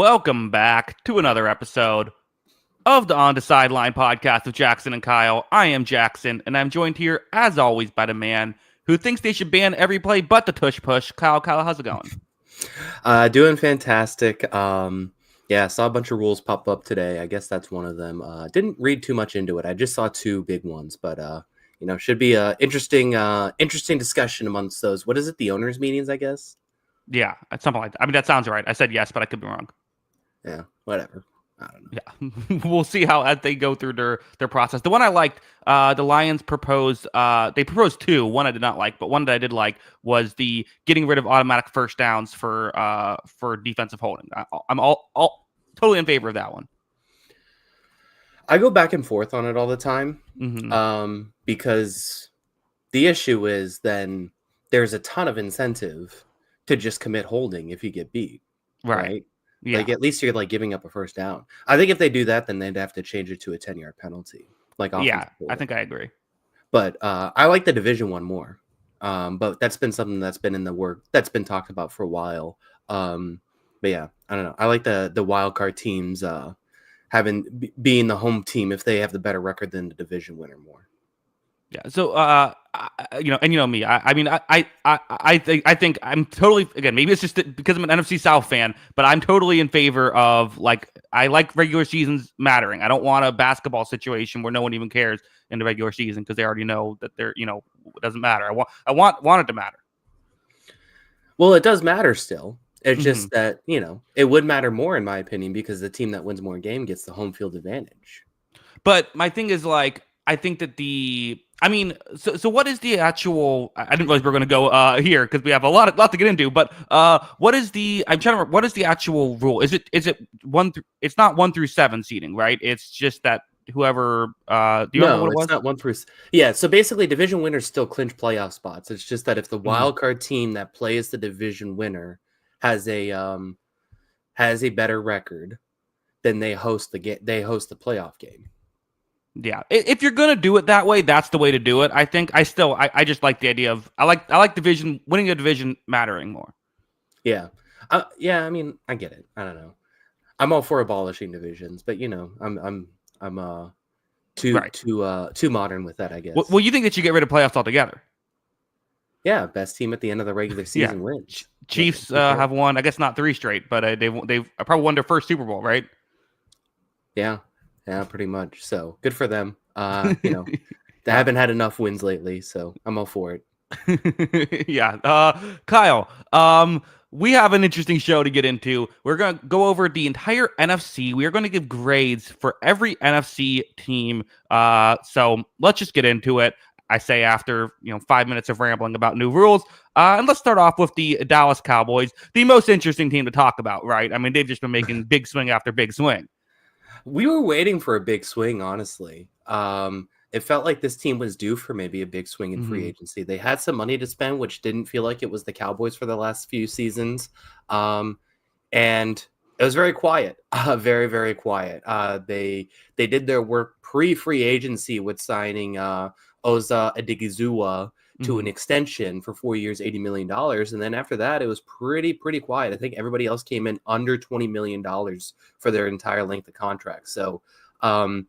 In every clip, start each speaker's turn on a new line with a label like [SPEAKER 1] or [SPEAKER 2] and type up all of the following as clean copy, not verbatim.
[SPEAKER 1] Welcome back to another episode of the On the Sideline podcast with Jackson and Kyle. I am Jackson, and I'm joined here, as always, by the man who thinks they should ban every play but the tush push. Kyle, how's it going?
[SPEAKER 2] Doing fantastic. Yeah, saw a bunch of rules pop up today. I guess that's one of them. Didn't read too much into it. I just saw two big ones, but should be a interesting discussion amongst those. What is it? The owners' meetings, I guess.
[SPEAKER 1] Yeah, something like that. I mean, that sounds right. I said yes, but I could be wrong.
[SPEAKER 2] Yeah, whatever. I don't know.
[SPEAKER 1] Yeah, we'll see how as they go through their process. The one I liked, the Lions proposed. They proposed two. One I did not like, but one that I did like was the getting rid of automatic first downs for defensive holding. I'm all totally in favor of that one.
[SPEAKER 2] I go back and forth on it all the time, because the issue is then there's a ton of incentive to just commit holding if you get beat, right?
[SPEAKER 1] Yeah.
[SPEAKER 2] Like, at least you're like giving up a first down. I think if they do that, then they'd have to change it to a 10-yard penalty.
[SPEAKER 1] Yeah, I think I agree.
[SPEAKER 2] But I like the division one more. But that's been something that's been in the work that's been talked about for a while. But yeah, I don't know. I like the wild card teams being the home team if they have the better record than the division winner more.
[SPEAKER 1] Yeah. So, and you know me. I think I'm totally, again, maybe it's just because I'm an NFC South fan, but I'm totally in favor of, like, I like regular seasons mattering. I don't want a basketball situation where no one even cares in the regular season because they already know that it doesn't matter. I want it to matter.
[SPEAKER 2] Well, it does matter still. It's just that, it would matter more, in my opinion, because the team that wins more game gets the home field advantage.
[SPEAKER 1] But my thing is, like, I think that so what is the actual? I didn't realize we were going to go here because we have a lot to get into. But what is the? I'm trying to remember. What is the actual rule? Is it one? It's not 1 through 7 seeding, right? It's just that whoever. Do you remember what it was?
[SPEAKER 2] It's not 1 through. Yeah, so basically, division winners still clinch playoff spots. It's just that if the wild card team that plays the division winner has a better record, then they host the playoff game.
[SPEAKER 1] Yeah, if you're gonna do it that way, that's the way to do it. I think. I just like the idea of I like division winning a division mattering more.
[SPEAKER 2] Yeah, yeah. I mean, I get it. I don't know. I'm all for abolishing divisions, but I'm too modern with that, I guess.
[SPEAKER 1] Well, you think that you get rid of playoffs altogether?
[SPEAKER 2] Yeah, best team at the end of the regular season wins.
[SPEAKER 1] Chiefs have won, I guess not 3 straight, but they've probably won their first Super Bowl, right?
[SPEAKER 2] Yeah, pretty much. So good for them. They haven't had enough wins lately, so I'm all for
[SPEAKER 1] it. Yeah. Kyle, we have an interesting show to get into. We're going to go over the entire NFC. We are going to give grades for every NFC team. So let's just get into it. I say after 5 minutes of rambling about new rules. And let's start off with the Dallas Cowboys, the most interesting team to talk about, right? I mean, they've just been making big swing after big swing.
[SPEAKER 2] We were waiting for a big swing, honestly. It felt like this team was due for maybe a big swing in free agency. They had some money to spend, which didn't feel like it was the Cowboys for the last few seasons. And it was very quiet, very, very quiet. They did their work pre-free agency with signing Oza Odighizuwa to an extension for 4 years, $80 million. And then after that, it was pretty quiet. I think everybody else came in under $20 million for their entire length of contract. So not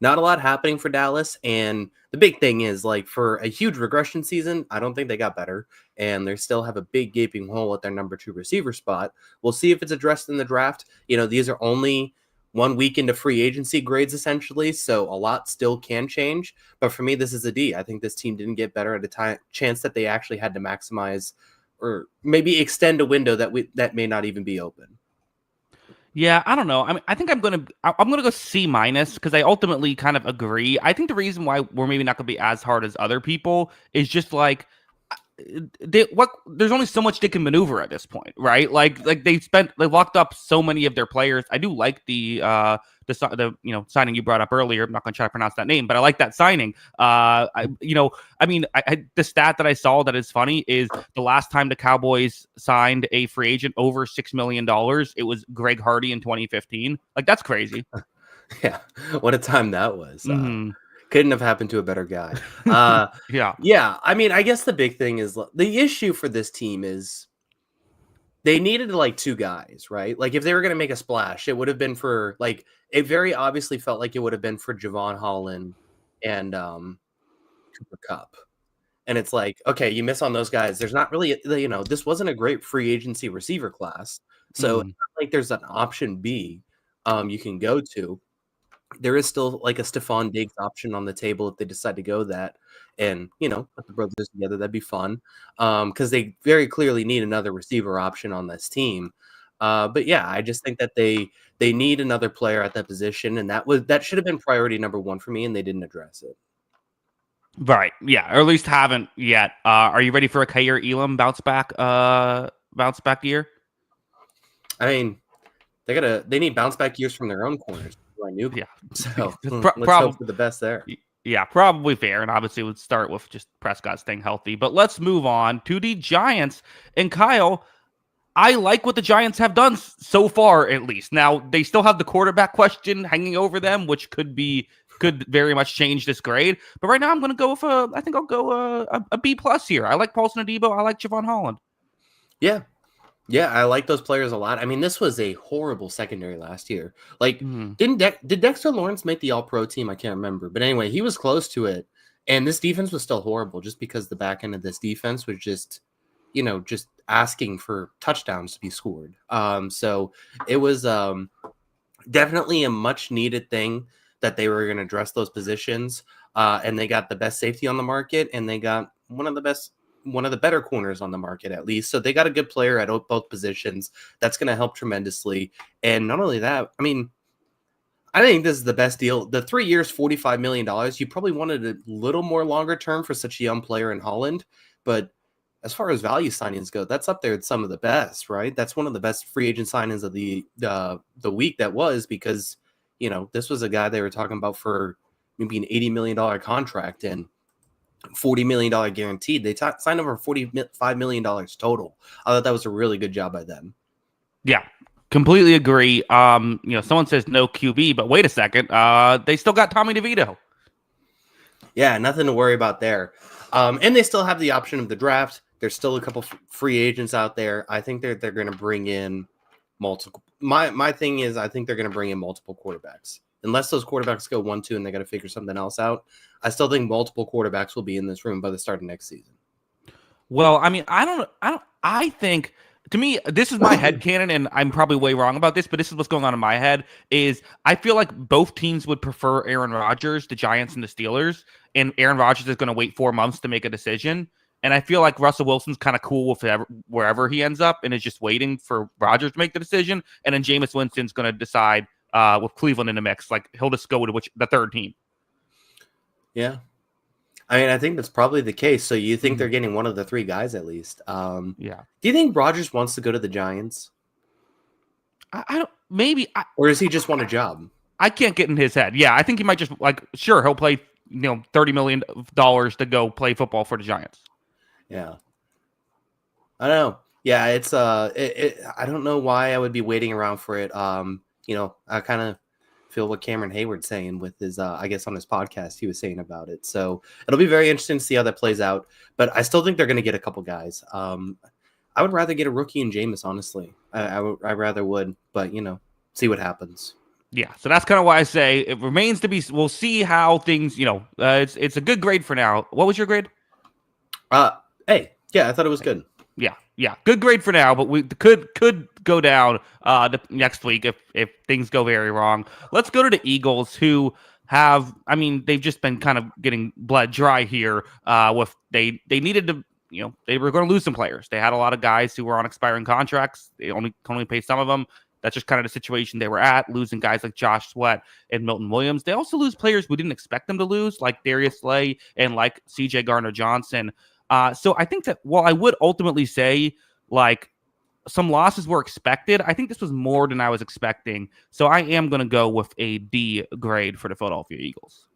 [SPEAKER 2] a lot happening for Dallas. And the big thing is, like, for a huge regression season, I don't think they got better. And they still have a big gaping hole at their number 2 receiver spot. We'll see if it's addressed in the draft. These are only 1 week into free agency grades, essentially, so a lot still can change. But for me, this is a D. I think this team didn't get better at a chance that they actually had to maximize or maybe extend a window that may not even be open.
[SPEAKER 1] Yeah, I don't know. I mean, I think I'm gonna go C- because I ultimately kind of agree. I think the reason why we're maybe not gonna be as hard as other people is just like there's only so much they can maneuver at this point, right? Like they locked up so many of their players. I do like the signing you brought up earlier. I'm not going to try to pronounce that name, but I like that signing. The stat that I saw that is funny is the last time the Cowboys signed a free agent over $6 million, it was Greg Hardy in 2015. Like, that's crazy.
[SPEAKER 2] Yeah, what a time that was. Couldn't have happened to a better guy.
[SPEAKER 1] Yeah.
[SPEAKER 2] Yeah. I mean, I guess the big thing is the issue for this team is they needed like two guys, right? Like if they were going to make a splash, it would have been for like it very obviously felt like it would have been for Javon Holland and Cooper Kupp. And it's like, okay, you miss on those guys. There's not really, this wasn't a great free agency receiver class. So it's not like there's an option B you can go to. There is still like a Stephon Diggs option on the table if they decide to go that and, put the brothers together. That'd be fun because they very clearly need another receiver option on this team. But yeah, I just think that they need another player at that position. And that should have been priority number one for me. And they didn't address it.
[SPEAKER 1] Right. Yeah. Or at least haven't yet. Are you ready for a Kaiir Elam bounce back year?
[SPEAKER 2] I mean, they need bounce back years from their own corners. I knew.
[SPEAKER 1] Yeah.
[SPEAKER 2] So let's hope for the best there.
[SPEAKER 1] Yeah, probably fair. And obviously would start with just Prescott staying healthy. But let's move on to the Giants. And Kyle, I like what the Giants have done so far, at least. Now, they still have the quarterback question hanging over them, which could very much change this grade. But right now, I'm going to go with a B+ here. I like Paulson Adebo. I like Javon Holland.
[SPEAKER 2] Yeah. Yeah, I like those players a lot. I mean, this was a horrible secondary last year. Like, did Dexter Lawrence make the All-Pro team? I can't remember. But anyway, he was close to it. And this defense was still horrible just because the back end of this defense was just asking for touchdowns to be scored. So it was definitely a much-needed thing that they were going to address those positions. And they got the best safety on the market, and they got one of the better corners on the market, at least. So they got a good player at both positions. That's going to help tremendously. And not only that, I mean, I think this is the best deal. The 3 years, $45 million. You probably wanted a little more longer term for such a young player in Holland. But as far as value signings go, that's up there with some of the best, right? That's one of the best free agent signings of the week that was because, this was a guy they were talking about for maybe an $80 million contract and $40 million guaranteed. They signed him for $45 million total. I thought that was a really good job by them.
[SPEAKER 1] Yeah, completely agree. Someone says no QB, but wait a second. They still got Tommy DeVito.
[SPEAKER 2] Yeah, nothing to worry about there. And they still have the option of the draft. There's still a couple free agents out there. I think they're going to bring in multiple. My thing is, I think they're going to bring in multiple quarterbacks. Unless those quarterbacks go 1-2 and they got to figure something else out, I still think multiple quarterbacks will be in this room by the start of next season.
[SPEAKER 1] Well, I mean, I think, to me, this is my headcanon, and I'm probably way wrong about this, but this is what's going on in my head, is I feel like both teams would prefer Aaron Rodgers, the Giants and the Steelers, and Aaron Rodgers is going to wait 4 months to make a decision. And I feel like Russell Wilson's kind of cool with wherever he ends up and is just waiting for Rodgers to make the decision. And then Jameis Winston's going to decide with Cleveland in the mix. Like, he'll just go to the third team.
[SPEAKER 2] Yeah. I mean, I think that's probably the case. So you think they're getting one of the three guys at least?
[SPEAKER 1] Yeah.
[SPEAKER 2] Do you think Rodgers wants to go to the Giants?
[SPEAKER 1] I don't. Maybe.
[SPEAKER 2] Or does he just want a job?
[SPEAKER 1] I can't get in his head. Yeah, I think he might just sure he'll play $30 million to go play football for the Giants.
[SPEAKER 2] Yeah. I don't know. Yeah, it's I don't know why I would be waiting around for it. I kind of feel what Cameron Hayward's saying with his I guess on his podcast he was saying about it. So it'll be very interesting to see how that plays out. But I still think they're going to get a couple guys. I would rather get a rookie in Jameis, honestly. I rather would, but see what happens.
[SPEAKER 1] Yeah, so that's kind of why I say it remains to be. We'll see how things. It's a good grade for now. What was your grade?
[SPEAKER 2] Hey, yeah, I thought it was good.
[SPEAKER 1] Yeah, good grade for now, but we could go down next week if things go very wrong. Let's go to the Eagles, who have, I mean, they've just been kind of getting bled dry here. With they needed to, they were going to lose some players. They had a lot of guys who were on expiring contracts. They only pay some of them. That's just kind of the situation they were at, losing guys like Josh Sweat and Milton Williams. They also lose players we didn't expect them to lose, like Darius Slay and like CJ Gardner-Johnson. So I think that while I would ultimately say some losses were expected, I think this was more than I was expecting. So I am going to go with a D grade for the Philadelphia Eagles.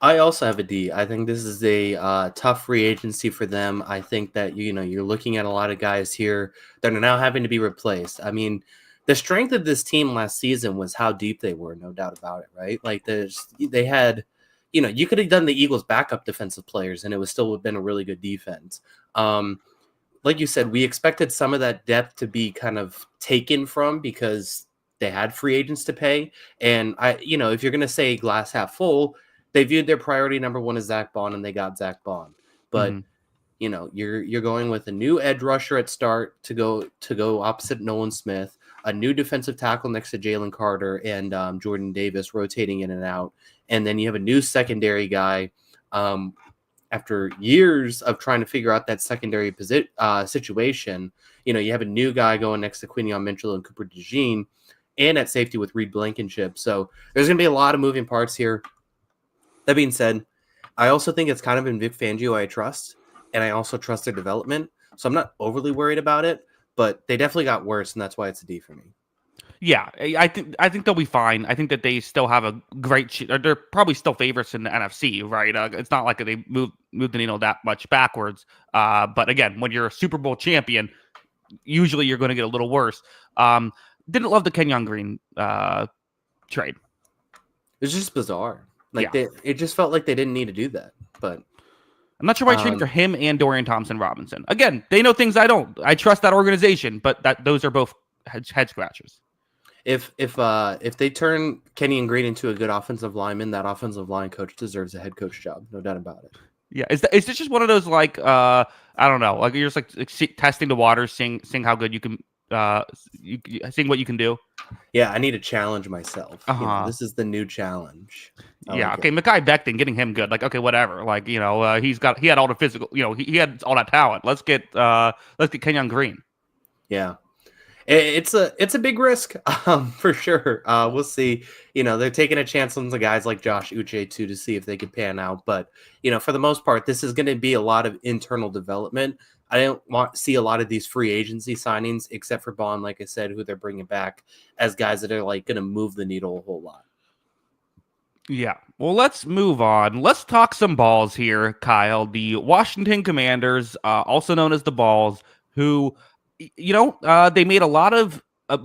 [SPEAKER 2] I also have a D. I think this is a tough free agency for them. I think that, you're looking at a lot of guys here that are now having to be replaced. I mean, the strength of this team last season was how deep they were, no doubt about it, right? Like they had, you could have done the Eagles' backup defensive players and it would still have been a really good defense. like you said, we expected some of that depth to be kind of taken from because they had free agents to pay. And if you're going to say glass half full, they viewed their priority number one as Zach Bond, and they got Zach Bond. But you're going with a new edge rusher at start to go opposite Nolan Smith, a new defensive tackle next to Jalen Carter and Jordan Davis rotating in and out, and then you have a new secondary guy. After years of trying to figure out that secondary situation, you have a new guy going next to Quinion Mitchell and Cooper DeJean, and at safety with Reed Blankenship. So there's going to be a lot of moving parts here. That being said, I also think it's kind of in Vic Fangio I trust, and I also trust their development. So I'm not overly worried about it, but they definitely got worse, and that's why it's a D for me.
[SPEAKER 1] Yeah, I think they'll be fine. I think that they still have a great. They're probably still favorites in the NFC, right? It's not like they moved the needle that much backwards. But again, when you're a Super Bowl champion, usually you're going to get a little worse. Didn't love the Kenyon Green trade.
[SPEAKER 2] It's just bizarre. It just felt like they didn't need to do that. But
[SPEAKER 1] I'm not sure why I traded for him and Dorian Thompson-Robinson. Again, they know things I don't. I trust that organization, but those are both head scratchers.
[SPEAKER 2] If they turn Kenyon Green into a good offensive lineman, that offensive line coach deserves a head coach job, no doubt about it.
[SPEAKER 1] Yeah, is this just one of those I don't know, like you're just like testing the waters, seeing how good you can, seeing what you can do.
[SPEAKER 2] Yeah, I need to challenge myself. This is the new challenge.
[SPEAKER 1] Okay, Mekhi Becton, getting him good. Like, okay, whatever. Like, he had all the physical. He had all that talent. Let's get Kenyon Green.
[SPEAKER 2] Yeah. It's a big risk, for sure. We'll see. They're taking a chance on the guys like Josh Uche too to see if they can pan out. But for the most part, this is going to be a lot of internal development. I don't want to see a lot of these free agency signings, except for Bond, like I said, who they're bringing back as guys that are like going to move the needle a whole lot.
[SPEAKER 1] Yeah. Well, let's move on. Let's talk some balls here, Kyle. The Washington Commanders, also known as the Balls, who. They made a lot of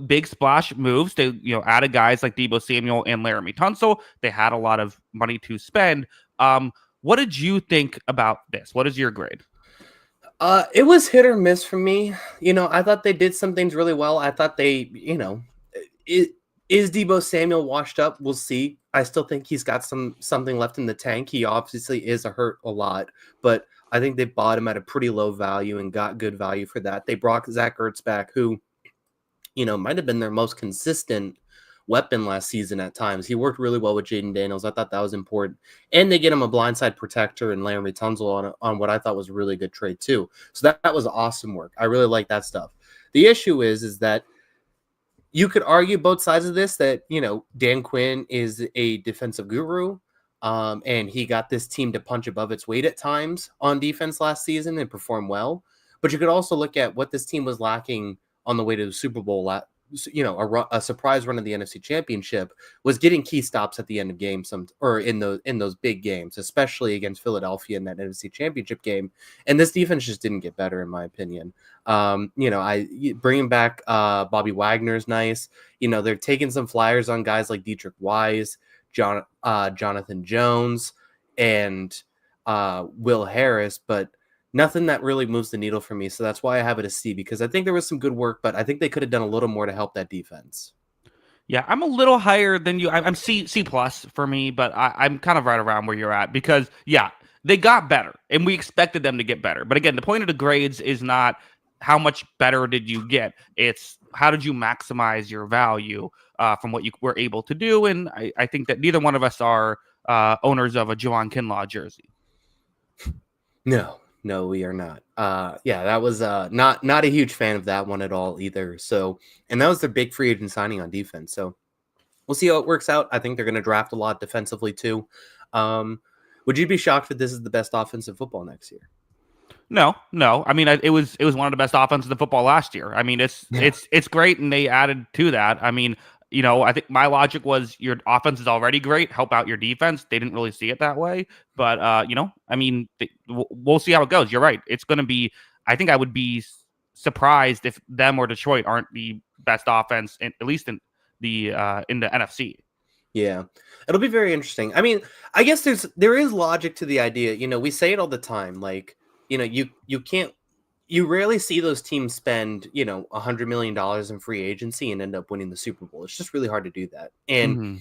[SPEAKER 1] big splash moves. They, added guys like Deebo Samuel and Laramie Tunsil. They had a lot of money to spend. What did you think about this? What is your grade?
[SPEAKER 2] It was hit or miss for me. I thought they did some things really well. I thought they, is Deebo Samuel washed up? We'll see. I still think he's got something left in the tank. He obviously is hurt a lot, but I think they bought him at a pretty low value and got good value for that. They brought Zach Ertz back, who, might have been their most consistent weapon last season at times. He worked really well with Jaden Daniels. I thought that was important. And they get him a blindside protector and Laramie Tunsil on what I thought was a really good trade too. So that was awesome work. I really like that stuff. The issue is that you could argue both sides of this, that, Dan Quinn is a defensive guru. And he got this team to punch above its weight at times on defense last season and perform well. But you could also look at what this team was lacking on the way to the Super Bowl. A surprise run of the NFC Championship was getting key stops at the end of games, or in those big games, especially against Philadelphia in that NFC Championship game. And this defense just didn't get better, in my opinion. Bringing back Bobby Wagner is nice. They're taking some flyers on guys like Dietrich Wise, Jonathan Jones, and Will Harris, but nothing that really moves the needle for me. So that's why I have it a C, because I think there was some good work, but I think they could have done a little more to help that defense.
[SPEAKER 1] Yeah, I'm a little higher than you. I'm C plus for me, but I'm kind of right around where you're at, because they got better and we expected them to get better. But again, the point of the grades is not how much better did you get. It's how did you maximize your value from what you were able to do. And I think that neither one of us are owners of a Javon Kinlaw jersey.
[SPEAKER 2] No, we are not. That was not a huge fan of that one at all either. So, and that was their big free agent signing on defense. So we'll see how it works out. I think they're going to draft a lot defensively too. Would you be shocked if this is the best offensive football next year?
[SPEAKER 1] No. I mean, it was one of the best offenses in football last year. I mean, it's great, and they added to that. I mean, I think my logic was your offense is already great. Help out your defense. They didn't really see it that way, but I mean, we'll see how it goes. You're right. It's going to be. I think I would be surprised if them or Detroit aren't the best offense, at least in the NFC.
[SPEAKER 2] Yeah, it'll be very interesting. I mean, I guess there is logic to the idea. We say it all the time. Like, you can't you rarely see those teams spend, $100 million in free agency and end up winning the Super Bowl. It's just really hard to do that. And
[SPEAKER 1] Mm-hmm.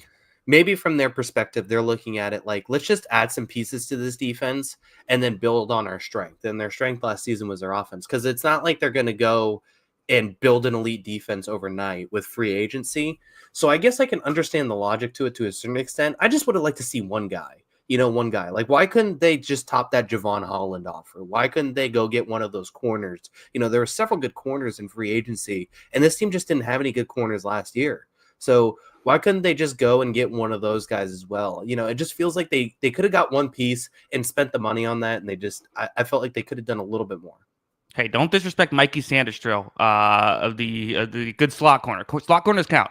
[SPEAKER 2] maybe from their perspective, they're looking at it like, let's just add some pieces to this defense and then build on our strength. And their strength last season was their offense, because it's not like they're going to go and build an elite defense overnight with free agency. So I guess I can understand the logic to it to a certain extent. I just would have liked to see one guy. One guy. Like, why couldn't they just top that Javon Holland offer? Why couldn't they go get one of those corners? There were several good corners in free agency, and this team just didn't have any good corners last year. So why couldn't they just go and get one of those guys as well? It just feels like they could have got one piece and spent the money on that, and I felt like they could have done a little bit more.
[SPEAKER 1] Hey, don't disrespect Mikey Sanderstrill of the good slot corner. Slot corners count.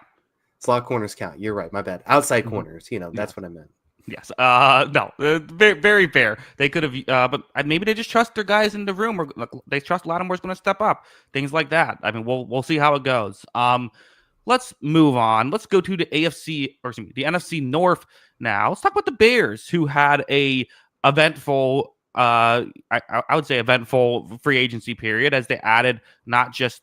[SPEAKER 2] Slot corners count. You're right. My bad. Outside corners. That's what I meant.
[SPEAKER 1] Yes. No. Very, very fair. They could have, but maybe they just trust their guys in the room, or they trust Lattimore's going to step up. Things like that. I mean, we'll see how it goes. Let's move on. Let's go to the the NFC North now. Let's talk about the Bears, who had a eventful, I would say eventful free agency period, as they added not just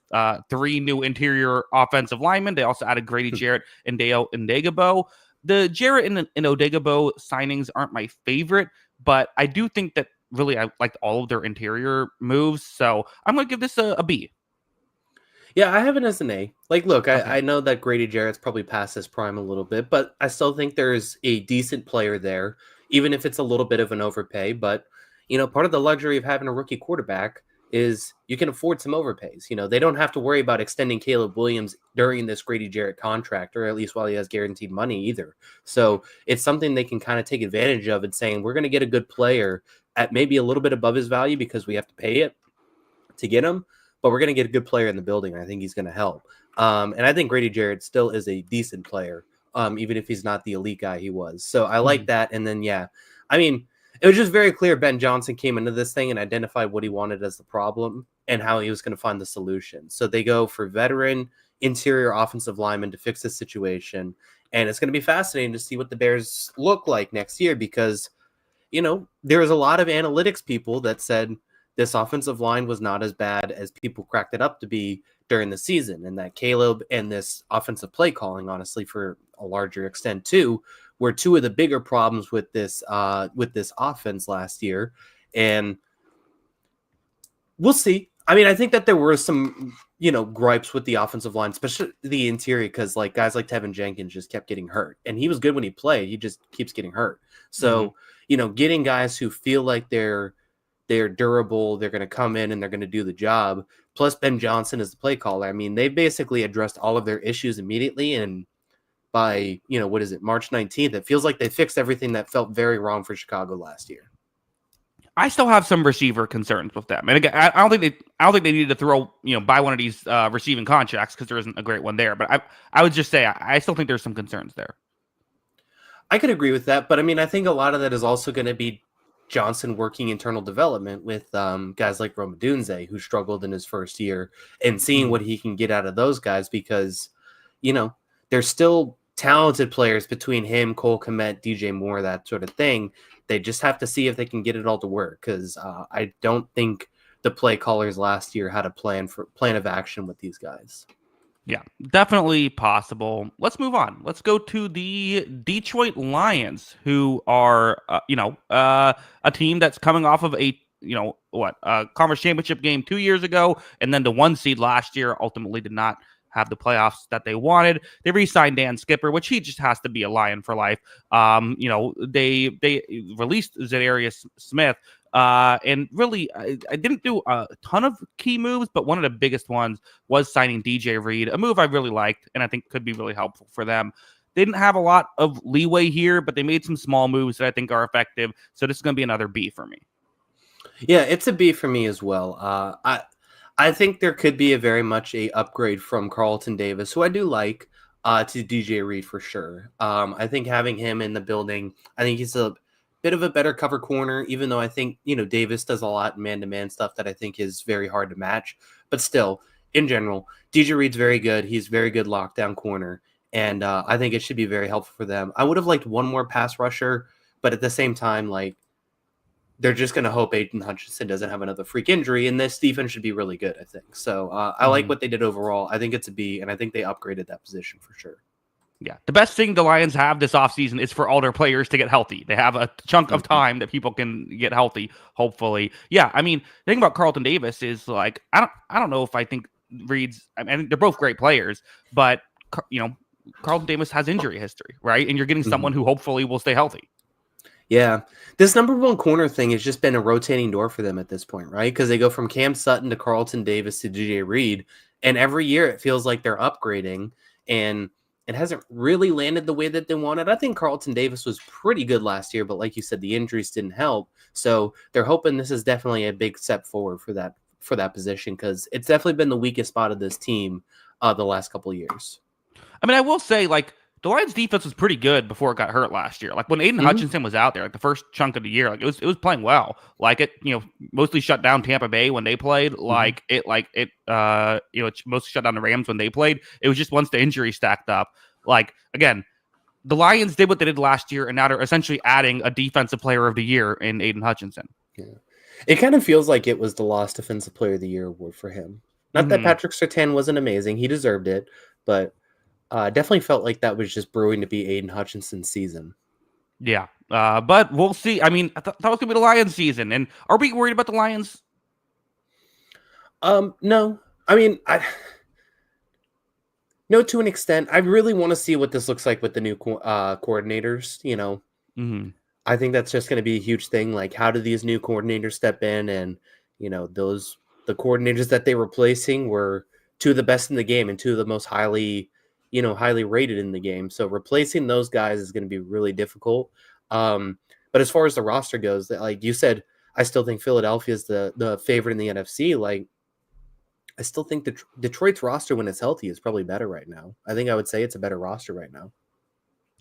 [SPEAKER 1] 3 new interior offensive linemen, they also added Grady Jarrett and Dale Ndagabo. The Jarrett and Odegabo signings aren't my favorite, but I do think that really I liked all of their interior moves. So I'm going to give this a B.
[SPEAKER 2] Yeah, I have it as an A. Like, look,
[SPEAKER 1] Okay.
[SPEAKER 2] I know that Grady Jarrett's probably past his prime a little bit, but I still think there's a decent player there, even if it's a little bit of an overpay. But, part of the luxury of having a rookie quarterback is you can afford some overpays. They don't have to worry about extending Caleb Williams during this Grady Jarrett contract, or at least while he has guaranteed money either. So it's something they can kind of take advantage of and saying, we're going to get a good player at maybe a little bit above his value because we have to pay it to get him, but we're going to get a good player in the building. And I think he's going to help. And I think Grady Jarrett still is a decent player, even if he's not the elite guy he was. So I like that. And then, yeah, I mean, it was just very clear Ben Johnson came into this thing and identified what he wanted as the problem and how he was going to find the solution. So they go for veteran interior offensive linemen to fix this situation. And it's going to be fascinating to see what the Bears look like next year, because, there was a lot of analytics people that said this offensive line was not as bad as people cracked it up to be during the season, and that Caleb and this offensive play calling, honestly, for a larger extent too, were 2 of the bigger problems with this offense last year. And we'll see. I mean, I think that there were some, gripes with the offensive line, especially the interior, because like guys like Tevin Jenkins just kept getting hurt, and he was good when he played. He just keeps getting hurt. So, getting guys who feel like they're durable, they're going to come in and they're going to do the job. Plus Ben Johnson is the play caller. I mean, they basically addressed all of their issues immediately. And by, March 19th, it feels like they fixed everything that felt very wrong for Chicago last year.
[SPEAKER 1] I still have some receiver concerns with them, and again, I don't think they needed to throw buy one of these receiving contracts, because there isn't a great one there. But I would just say I still think there's some concerns there.
[SPEAKER 2] I could agree with that, but I mean, I think a lot of that is also going to be Johnson working internal development with guys like Rome Odunze, who struggled in his first year, and seeing what he can get out of those guys, because there's still talented players between him, Cole Kmet, DJ Moore, that sort of thing. They just have to see if they can get it all to work, because I don't think the play callers last year had a plan of action with these guys.
[SPEAKER 1] Yeah, definitely possible. Let's move on. Let's go to the Detroit Lions, who are a team that's coming off of a conference championship game 2 years ago, and then the 1 seed last year ultimately did not have the playoffs that they wanted. They re-signed Dan Skipper, which he just has to be a Lion for life. They released Zadarius Smith, and really, I didn't do a ton of key moves, but one of the biggest ones was signing DJ Reed, a move I really liked and I think could be really helpful for them. They didn't have a lot of leeway here, but they made some small moves that I think are effective. So this is going to be another B for me.
[SPEAKER 2] Yeah, it's a B for me as well. I think there could be a very much a upgrade from Carlton Davis, who I do like, to DJ Reed for sure. I think having him in the building, I think he's a bit of a better cover corner, even though I think, Davis does a lot man-to-man stuff that I think is very hard to match. But still, in general, DJ Reed's very good. He's very good lockdown corner. And I think it should be very helpful for them. I would have liked one more pass rusher, but at the same time, like, they're just going to hope Aiden Hutchinson doesn't have another freak injury, and this defense should be really good, I think. So I like what they did overall. I think it's a B, and I think they upgraded that position for sure.
[SPEAKER 1] Yeah. The best thing the Lions have this offseason is for all their players to get healthy. They have a chunk of time that people can get healthy, hopefully. Yeah, I mean, the thing about Carlton Davis is like I don't know if I think Reed's I mean they're both great players, but Carlton Davis has injury history, right? And you're getting someone who hopefully will stay healthy.
[SPEAKER 2] Yeah. This number one corner thing has just been a rotating door for them at this point, right? Because they go from Cam Sutton to Carlton Davis to DJ Reed, and every year it feels like they're upgrading, and it hasn't really landed the way that they wanted. I think Carlton Davis was pretty good last year, but like you said, the injuries didn't help. So they're hoping this is definitely a big step forward for that position, because it's definitely been the weakest spot of this team the last couple of years.
[SPEAKER 1] I mean, I will say, like, the Lions defense was pretty good before it got hurt last year. Like when Aiden Hutchinson was out there, like the first chunk of the year, like it was playing well. Like it, mostly shut down Tampa Bay when they played. It mostly shut down the Rams when they played. It was just once the injury stacked up. Like again, the Lions did what they did last year, and now they're essentially adding a defensive player of the year in Aiden Hutchinson.
[SPEAKER 2] Yeah, it kind of feels like it was the lost defensive player of the year award for him. Not that Patrick Surtain wasn't amazing; he deserved it, but. Definitely felt like that was just brewing to be Aiden Hutchinson's season.
[SPEAKER 1] Yeah, but we'll see. I mean, I thought it was going to be the Lions season. And are we worried about the Lions?
[SPEAKER 2] No. I mean, no, to an extent. I really want to see what this looks like with the new coordinators, I think that's just going to be a huge thing. Like, how do these new coordinators step in? And, the coordinators that they were replacing were two of the best in the game and two of the most highly rated in the game. So replacing those guys is going to be really difficult. But as far as the roster goes, like you said, I still think Philadelphia is the favorite in the NFC. Like, I still think Detroit's roster, when it's healthy, is probably better right now. I think I would say it's a better roster right now.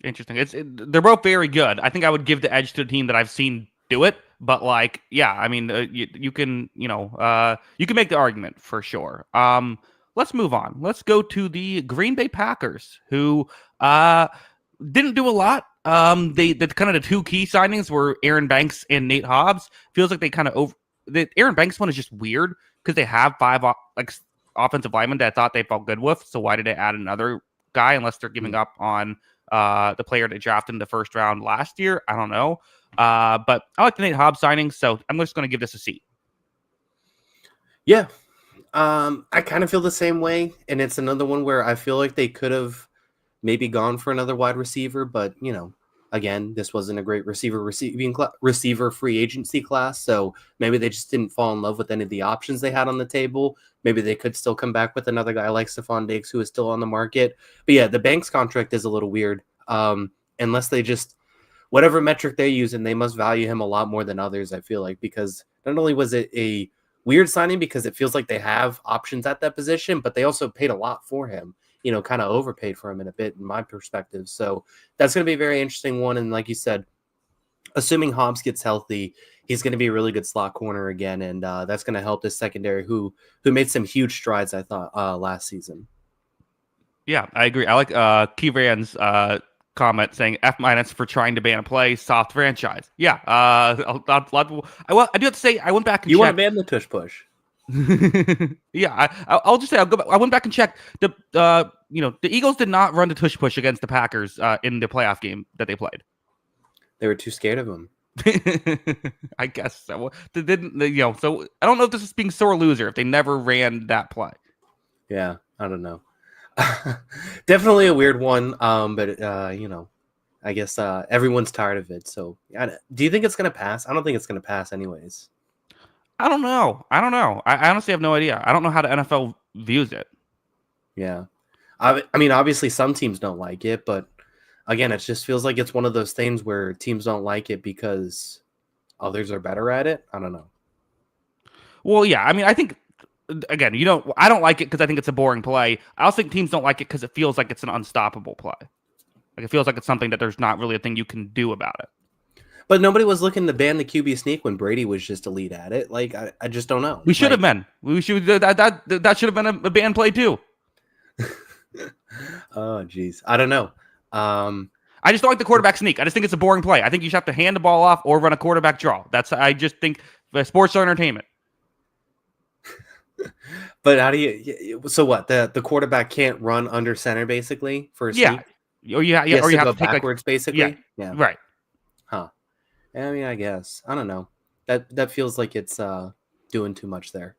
[SPEAKER 1] Interesting. They're both very good. I think I would give the edge to the team that I've seen do it. But like, yeah, I mean, you can make the argument for sure. Let's move on. Let's go to the Green Bay Packers, who didn't do a lot. The kind of the two key signings were Aaron Banks and Nate Hobbs. Feels like they kind of the Aaron Banks one is just weird because they have five offensive linemen that I thought they felt good with. So why did they add another guy unless they're giving up on the player they drafted in the first round last year? I don't know. But I like the Nate Hobbs signing, so I'm just going to give this a C.
[SPEAKER 2] Yeah. I kind of feel the same way, and it's another one where I feel like they could have maybe gone for another wide receiver, but again, this wasn't a great receiver free agency class, so maybe they just didn't fall in love with any of the options they had on the table. Maybe they could still come back with another guy like Stephon Diggs, who is still on the market. But yeah, the Banks contract is a little weird, unless they just whatever metric they're using, they must value him a lot more than others. I feel like, because not only was it a weird signing because it feels like they have options at that position, but they also paid a lot for him, kind of overpaid for him in a bit, in my perspective. So that's going to be a very interesting one. And like you said, assuming Hobbs gets healthy, he's going to be a really good slot corner again. And that's going to help this secondary who made some huge strides, I thought, last season.
[SPEAKER 1] Yeah, I agree. I like Keyran's comment saying F- for trying to ban a play, soft franchise. Yeah, I do have to say I went back and
[SPEAKER 2] you
[SPEAKER 1] checked.
[SPEAKER 2] Want to ban the tush push?
[SPEAKER 1] Yeah, I'll just say I went back and checked the Eagles did not run the tush push against the Packers in the playoff game that they played.
[SPEAKER 2] They were too scared of him.
[SPEAKER 1] I guess so. They didn't. So I don't know if this is being sore loser if they never ran that play.
[SPEAKER 2] Yeah, I don't know. Definitely a weird one, but I guess everyone's tired of it. So, do you think it's going to pass? I don't think it's going to pass anyways.
[SPEAKER 1] I don't know. I honestly have no idea. I don't know how the NFL views it.
[SPEAKER 2] Yeah. I mean, obviously some teams don't like it, but again, it just feels like it's one of those things where teams don't like it because others are better at it. I don't know.
[SPEAKER 1] Well, yeah. I mean, I think, again, I don't like it because I think it's a boring play. I also think teams don't like it because it feels like it's an unstoppable play. Like, it feels like it's something that there's not really a thing you can do about it.
[SPEAKER 2] But nobody was looking to ban the QB sneak when Brady was just elite at it. Like, I just don't know.
[SPEAKER 1] We should have been. We should that should have been a ban play too.
[SPEAKER 2] Oh, geez. I don't know.
[SPEAKER 1] I just don't like the quarterback sneak. I just think it's a boring play. I think you should have to hand the ball off or run a quarterback draw. I just think sports are entertainment.
[SPEAKER 2] But how do you? So what? The quarterback can't run under center basically for a sneak.
[SPEAKER 1] Or you
[SPEAKER 2] He has
[SPEAKER 1] or you
[SPEAKER 2] to
[SPEAKER 1] have
[SPEAKER 2] go
[SPEAKER 1] to take
[SPEAKER 2] backwards basically. Yeah.
[SPEAKER 1] right.
[SPEAKER 2] Huh. I mean, I guess I don't know. That feels like it's doing too much there.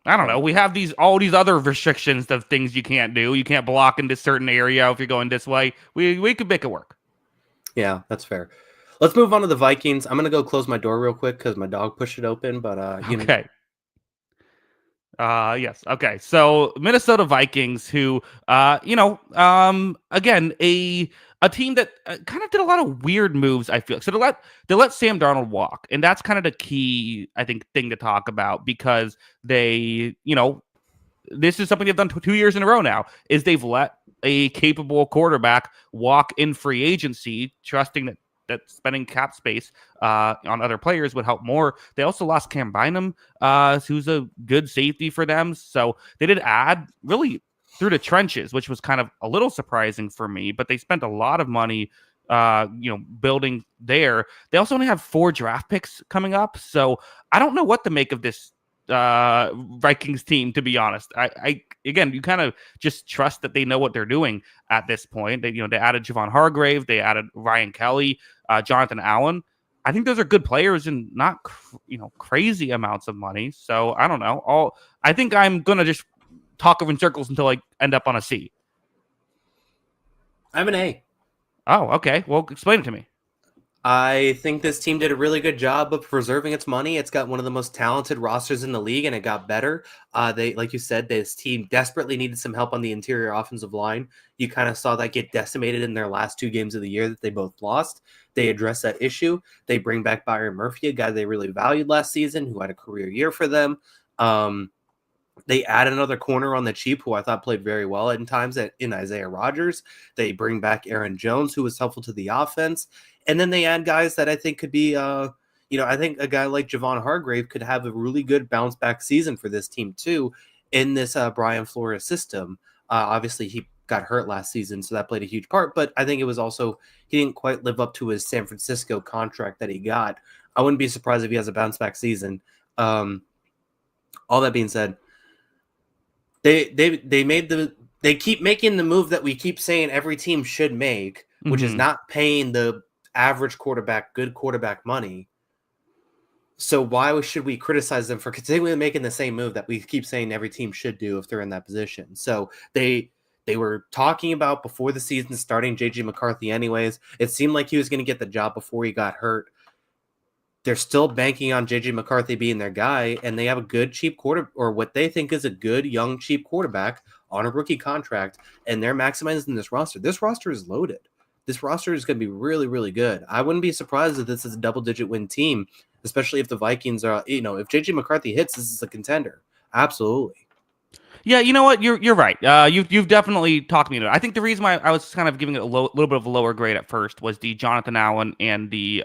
[SPEAKER 1] I don't know. We have all these other restrictions of things you can't do. You can't block in this certain area if you're going this way. We could make it work.
[SPEAKER 2] Yeah, that's fair. Let's move on to the Vikings. I'm gonna go close my door real quick because my dog pushed it open. But
[SPEAKER 1] Okay. Yes. Okay. So Minnesota Vikings, who, again, a team that kind of did a lot of weird moves. I feel so they let Sam Darnold walk, and that's kind of the key, I think, thing to talk about because they, this is something they've done 2 years in a row now. Is they've let a capable quarterback walk in free agency, trusting that spending cap space on other players would help more. They also lost Cam Bynum, who's a good safety for them. So they did add really through the trenches, which was kind of a little surprising for me, but they spent a lot of money, building there. They also only have 4 draft picks coming up. So I don't know what to make of this Vikings team, to be honest. I again, you kind of just trust that they know what they're doing at this point. They added Javon Hargrave, they added Ryan Kelly, Jonathan Allen. I think those are good players and not crazy amounts of money. So I don't know. I think I'm gonna just talk over in circles until I end up on a C.
[SPEAKER 2] I'm an A.
[SPEAKER 1] Oh, okay. Well, explain it to me.
[SPEAKER 2] I think this team did a really good job of preserving its money. It's got one of the most talented rosters in the league, and it got better. Like you said, this team desperately needed some help on the interior offensive line. You kind of saw that get decimated in their last 2 games of the year that they both lost. They address that issue. They bring back Byron Murphy, a guy they really valued last season, who had a career year for them. They add another corner on the cheap, who I thought played very well at times in Isaiah Rodgers. They bring back Aaron Jones, who was helpful to the offense. And then they add guys that I think could be, I think a guy like Javon Hargrave could have a really good bounce back season for this team too in this Brian Flores system. Obviously, he got hurt last season, so that played a huge part. But I think it was also he didn't quite live up to his San Francisco contract that he got. I wouldn't be surprised if he has a bounce back season. All that being said, they keep making the move that we keep saying every team should make, which is not paying the average quarterback good quarterback money. So why should we criticize them for continually making the same move that we keep saying every team should do if they're in that position? So they were talking about before the season starting JJ McCarthy anyways. It seemed like he was going to get the job before he got hurt. They're still banking on JJ McCarthy being their guy, and they have a good cheap or what they think is a good young cheap quarterback on a rookie contract, and they're maximizing this roster. This roster is loaded. This roster is going to be really, really good. I wouldn't be surprised if this is a double-digit win team, especially if the Vikings are, if JJ McCarthy hits, this is a contender. Absolutely.
[SPEAKER 1] Yeah, you know what? You're right. You've definitely talked me into it. I think the reason why I was kind of giving it a little bit of a lower grade at first was the Jonathan Allen and the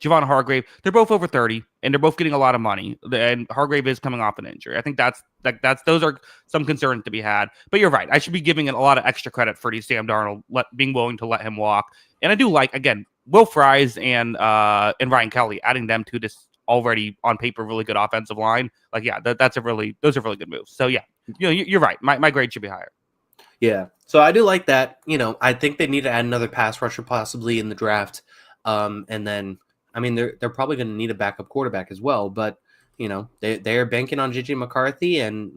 [SPEAKER 1] Javon Hargrave. They're both over 30, and they're both getting a lot of money. And Hargrave is coming off an injury. I think those are some concerns to be had. But you're right. I should be giving it a lot of extra credit for the Sam Darnold being willing to let him walk. And I do like, again, Will Fries and Ryan Kelly, adding them to this already on paper really good offensive line. Like, yeah, those are really good moves. So yeah, you're right. My grade should be higher.
[SPEAKER 2] Yeah. So I do like that. I think they need to add another pass rusher possibly in the draft. And then, I mean, they're probably going to need a backup quarterback as well. But, they are banking on JJ McCarthy, and,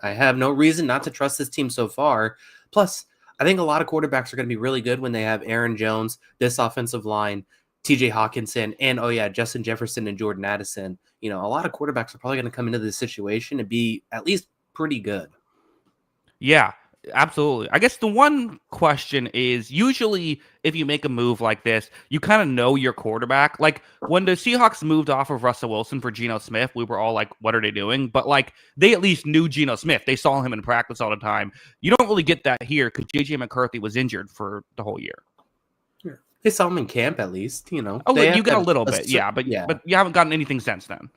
[SPEAKER 2] I have no reason not to trust this team so far. Plus, I think a lot of quarterbacks are going to be really good when they have Aaron Jones, this offensive line, TJ Hawkinson, and Justin Jefferson and Jordan Addison. A lot of quarterbacks are probably going to come into this situation and be at least pretty good.
[SPEAKER 1] Yeah, absolutely. I guess the one question is, usually if you make a move like this, you kind of know your quarterback. Like when the Seahawks moved off of Russell Wilson for Geno Smith, we were all like, what are they doing? But like they at least knew Geno Smith. They saw him in practice all the time. You don't really get that here because JJ McCarthy was injured for the whole year.
[SPEAKER 2] Yeah. They saw him in camp at least,
[SPEAKER 1] Oh, you got a little bit, but you haven't gotten anything since then.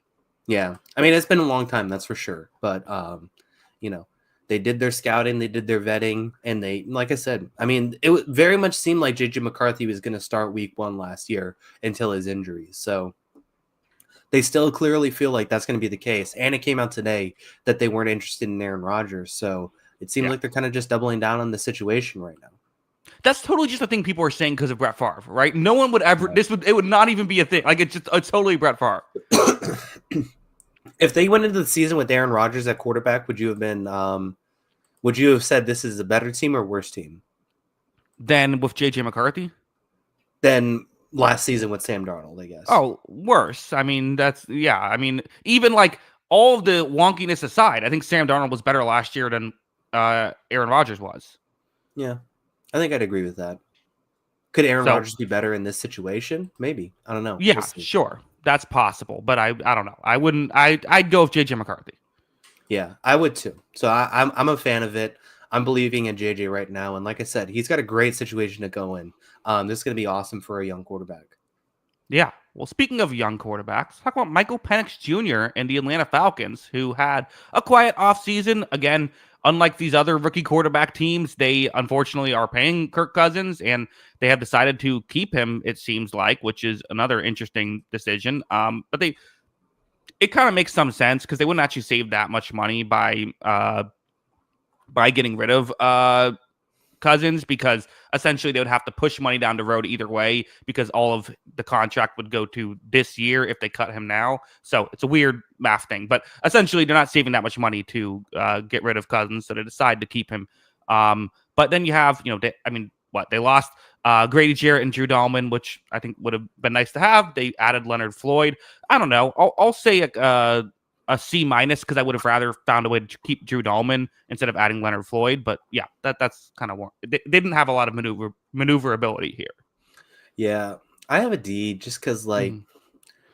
[SPEAKER 2] Yeah. I mean, it's been a long time, that's for sure. But, They did their scouting, they did their vetting, and they, like I said, I mean, it very much seemed like JJ McCarthy was going to start week 1 last year until his injuries. So they still clearly feel like that's going to be the case. And it came out today that they weren't interested in Aaron Rodgers. So it seems like they're kind of just doubling down on the situation right now.
[SPEAKER 1] That's totally just a thing people are saying because of Brett Favre, right? No one would ever. It would not even be a thing. Like it's totally Brett Favre.
[SPEAKER 2] If they went into the season with Aaron Rodgers at quarterback, would you have been? Would you have said this is a better team or worse team
[SPEAKER 1] than with JJ McCarthy?
[SPEAKER 2] Than last season with Sam Darnold, I guess.
[SPEAKER 1] Oh, worse. I mean, I mean, even like all of the wonkiness aside, I think Sam Darnold was better last year than Aaron Rodgers was.
[SPEAKER 2] Yeah, I think I'd agree with that. Could Aaron Rodgers be better in this situation? Maybe. I don't know.
[SPEAKER 1] Yeah, sure. That's possible, but I don't know. I wouldn't. I'd go with JJ McCarthy.
[SPEAKER 2] Yeah, I would too. So I'm a fan of it. I'm believing in JJ right now, and like I said, he's got a great situation to go in. This is going to be awesome for a young quarterback.
[SPEAKER 1] Yeah. Well, speaking of young quarterbacks, talk about Michael Penix Jr. and the Atlanta Falcons, who had a quiet offseason. Again, unlike these other rookie quarterback teams, they unfortunately are paying Kirk Cousins, and they have decided to keep him, it seems like, which is another interesting decision. But it kind of makes some sense because they wouldn't actually save that much money by getting rid of Cousins, because essentially they would have to push money down the road either way, because all of the contract would go to this year if they cut him now. So it's a weird math thing, but essentially they're not saving that much money to get rid of Cousins, so they decide to keep him. But then you have, they lost Grady Jarrett and Drew Dalman, which I think would have been nice to have. They added Leonard Floyd. I don't know. I'll say a C- because I would have rather found a way to keep Drew Dalman instead of adding Leonard Floyd. But yeah, that's kind of they didn't have a lot of maneuverability here.
[SPEAKER 2] Yeah, I have a D just because, man,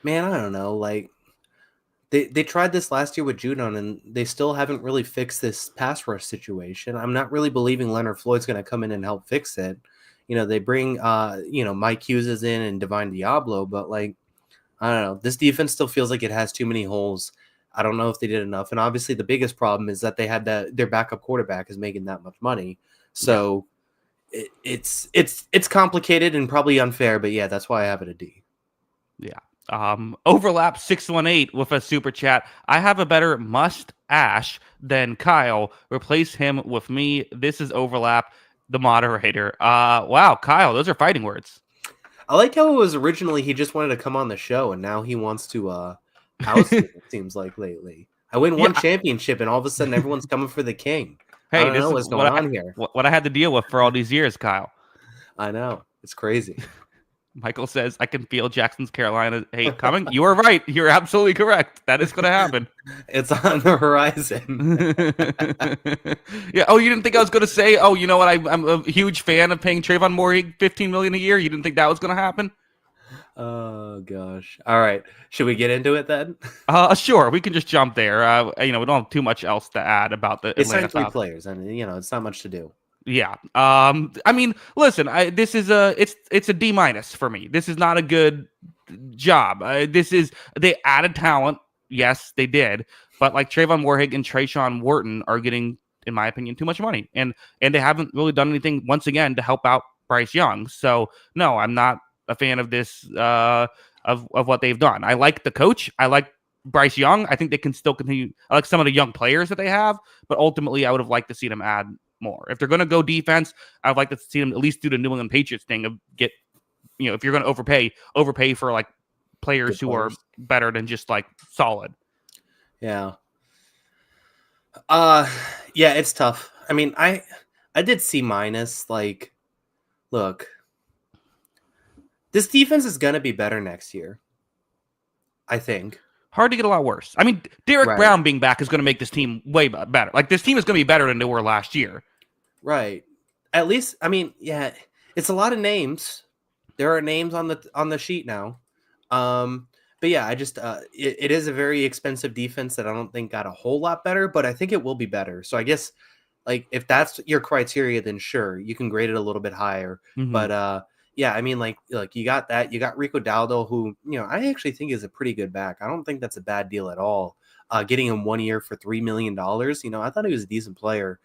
[SPEAKER 2] I don't know. Like they tried this last year with Judon, and they still haven't really fixed this pass rush situation. I'm not really believing Leonard Floyd's going to come in and help fix it. They bring Mike Hughes is in and Divine Diablo, but I don't know. This defense still feels like it has too many holes. I don't know if they did enough. And obviously the biggest problem is that they had their backup quarterback is making that much money. So it's complicated and probably unfair, but yeah, that's why I have it a D.
[SPEAKER 1] Yeah. Overlap 618 with a super chat. I have a better must Ash than Kyle. Replace him with me. This is Overlap, the moderator. Wow, Kyle, those are fighting words.
[SPEAKER 2] I like how it was originally he just wanted to come on the show, and now he wants to house it seems like lately. I win one championship, and all of a sudden everyone's coming for the king.
[SPEAKER 1] Hey,
[SPEAKER 2] I don't know what's going on here.
[SPEAKER 1] What I had to deal with for all these years, Kyle.
[SPEAKER 2] I know. It's crazy.
[SPEAKER 1] Michael says, I can feel Jackson's Carolina hate coming. You are right. You're absolutely correct. That is going to happen.
[SPEAKER 2] It's on the horizon.
[SPEAKER 1] Yeah. Oh, you didn't think I was going to say, oh, you know what? I'm a huge fan of paying Trayvon Moore $15 million a year. You didn't think that was going to happen?
[SPEAKER 2] Oh, gosh. All right. Should we get into it then?
[SPEAKER 1] Sure. We can just jump there. We don't have too much else to add about the Atlanta
[SPEAKER 2] Falcons. 3 players. I mean, it's not much to do.
[SPEAKER 1] Yeah. I mean, listen, this is it's a D- for me. This is not a good job. They added talent. Yes, they did. But like Trayvon Moorhig and Trayshawn Wharton are getting, in my opinion, too much money. And they haven't really done anything once again to help out Bryce Young. So no, I'm not a fan of this, of what they've done. I like the coach. I like Bryce Young. I think they can still continue. I like some of the young players that they have, but ultimately I would have liked to see them add more. If they're going to go defense, I'd like to see them at least do the New England Patriots thing of get, if you're going to overpay for like players who are better than just like solid.
[SPEAKER 2] Yeah. Yeah, it's tough. I mean, I did C-. Look, this defense is going to be better next year, I think.
[SPEAKER 1] Hard to get a lot worse. I mean, Derek Brown being back is going to make this team way better. Like, this team is going to be better than they were last year.
[SPEAKER 2] Right. At least, I mean, yeah, it's a lot of names. There are names on the sheet now. But yeah, I just it is a very expensive defense that I don't think got a whole lot better, but I think it will be better. So I guess like if that's your criteria, then sure, you can grade it a little bit higher. Mm-hmm. But yeah, I mean, like you got that. You got Rico Daldo, who I actually think is a pretty good back. I don't think that's a bad deal at all. getting him 1 year for $3 million. I thought he was a decent player.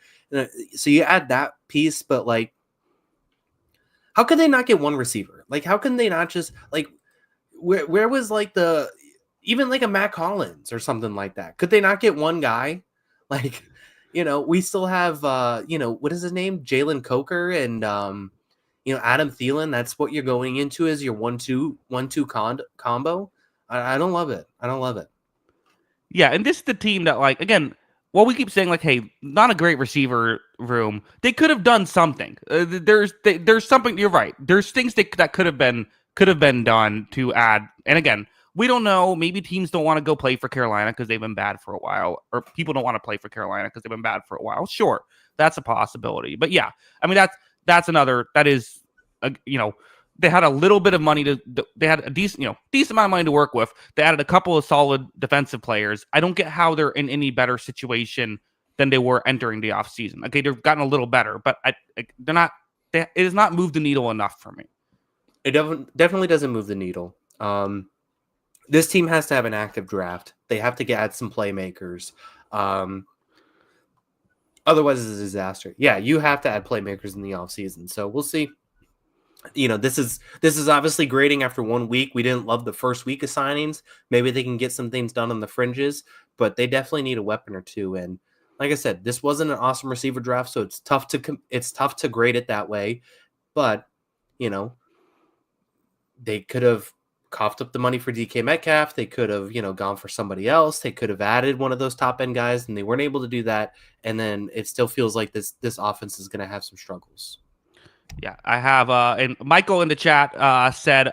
[SPEAKER 2] So you add that piece, but like, how could they not get one receiver? Like, how can they not just like, where was like even like a Matt Collins or something like that? Could they not get one guy? Like, we still have, what is his name? Jalen Coker and, Adam Thielen. That's what you're going into as your 1-2 combo. I don't love it. I don't love it.
[SPEAKER 1] Yeah, and this is the team that, like, again, while we keep saying, like, hey, not a great receiver room, they could have done something. There's something. You're right. There's things that could have been done to add. And again, we don't know. Maybe teams don't want to go play for Carolina because they've been bad for a while, or people don't want to play for Carolina because they've been bad for a while. Sure, that's a possibility. But yeah, I mean that's another. That is, they had a little bit of money they had a decent amount of money to work with. They added a couple of solid defensive players. I don't get how they're in any better situation than they were entering the offseason. Okay, they've gotten a little better, but they're not. It has not moved the needle enough for me.
[SPEAKER 2] It definitely doesn't move the needle. This team has to have an active draft. They have to add some playmakers. Otherwise, it's a disaster. Yeah, you have to add playmakers in the offseason. So we'll see. This is obviously grading after 1 week. We didn't love the first week of signings. Maybe they can get some things done on the fringes, but they definitely need a weapon or two. And like I said, this wasn't an awesome receiver draft, so it's tough to grade it that way. But they could have coughed up the money for DK Metcalf. They could have, gone for somebody else. They could have added one of those top end guys, and they weren't able to do that. And then it still feels like this offense is going to have some struggles.
[SPEAKER 1] Yeah, I have. And Michael in the chat said,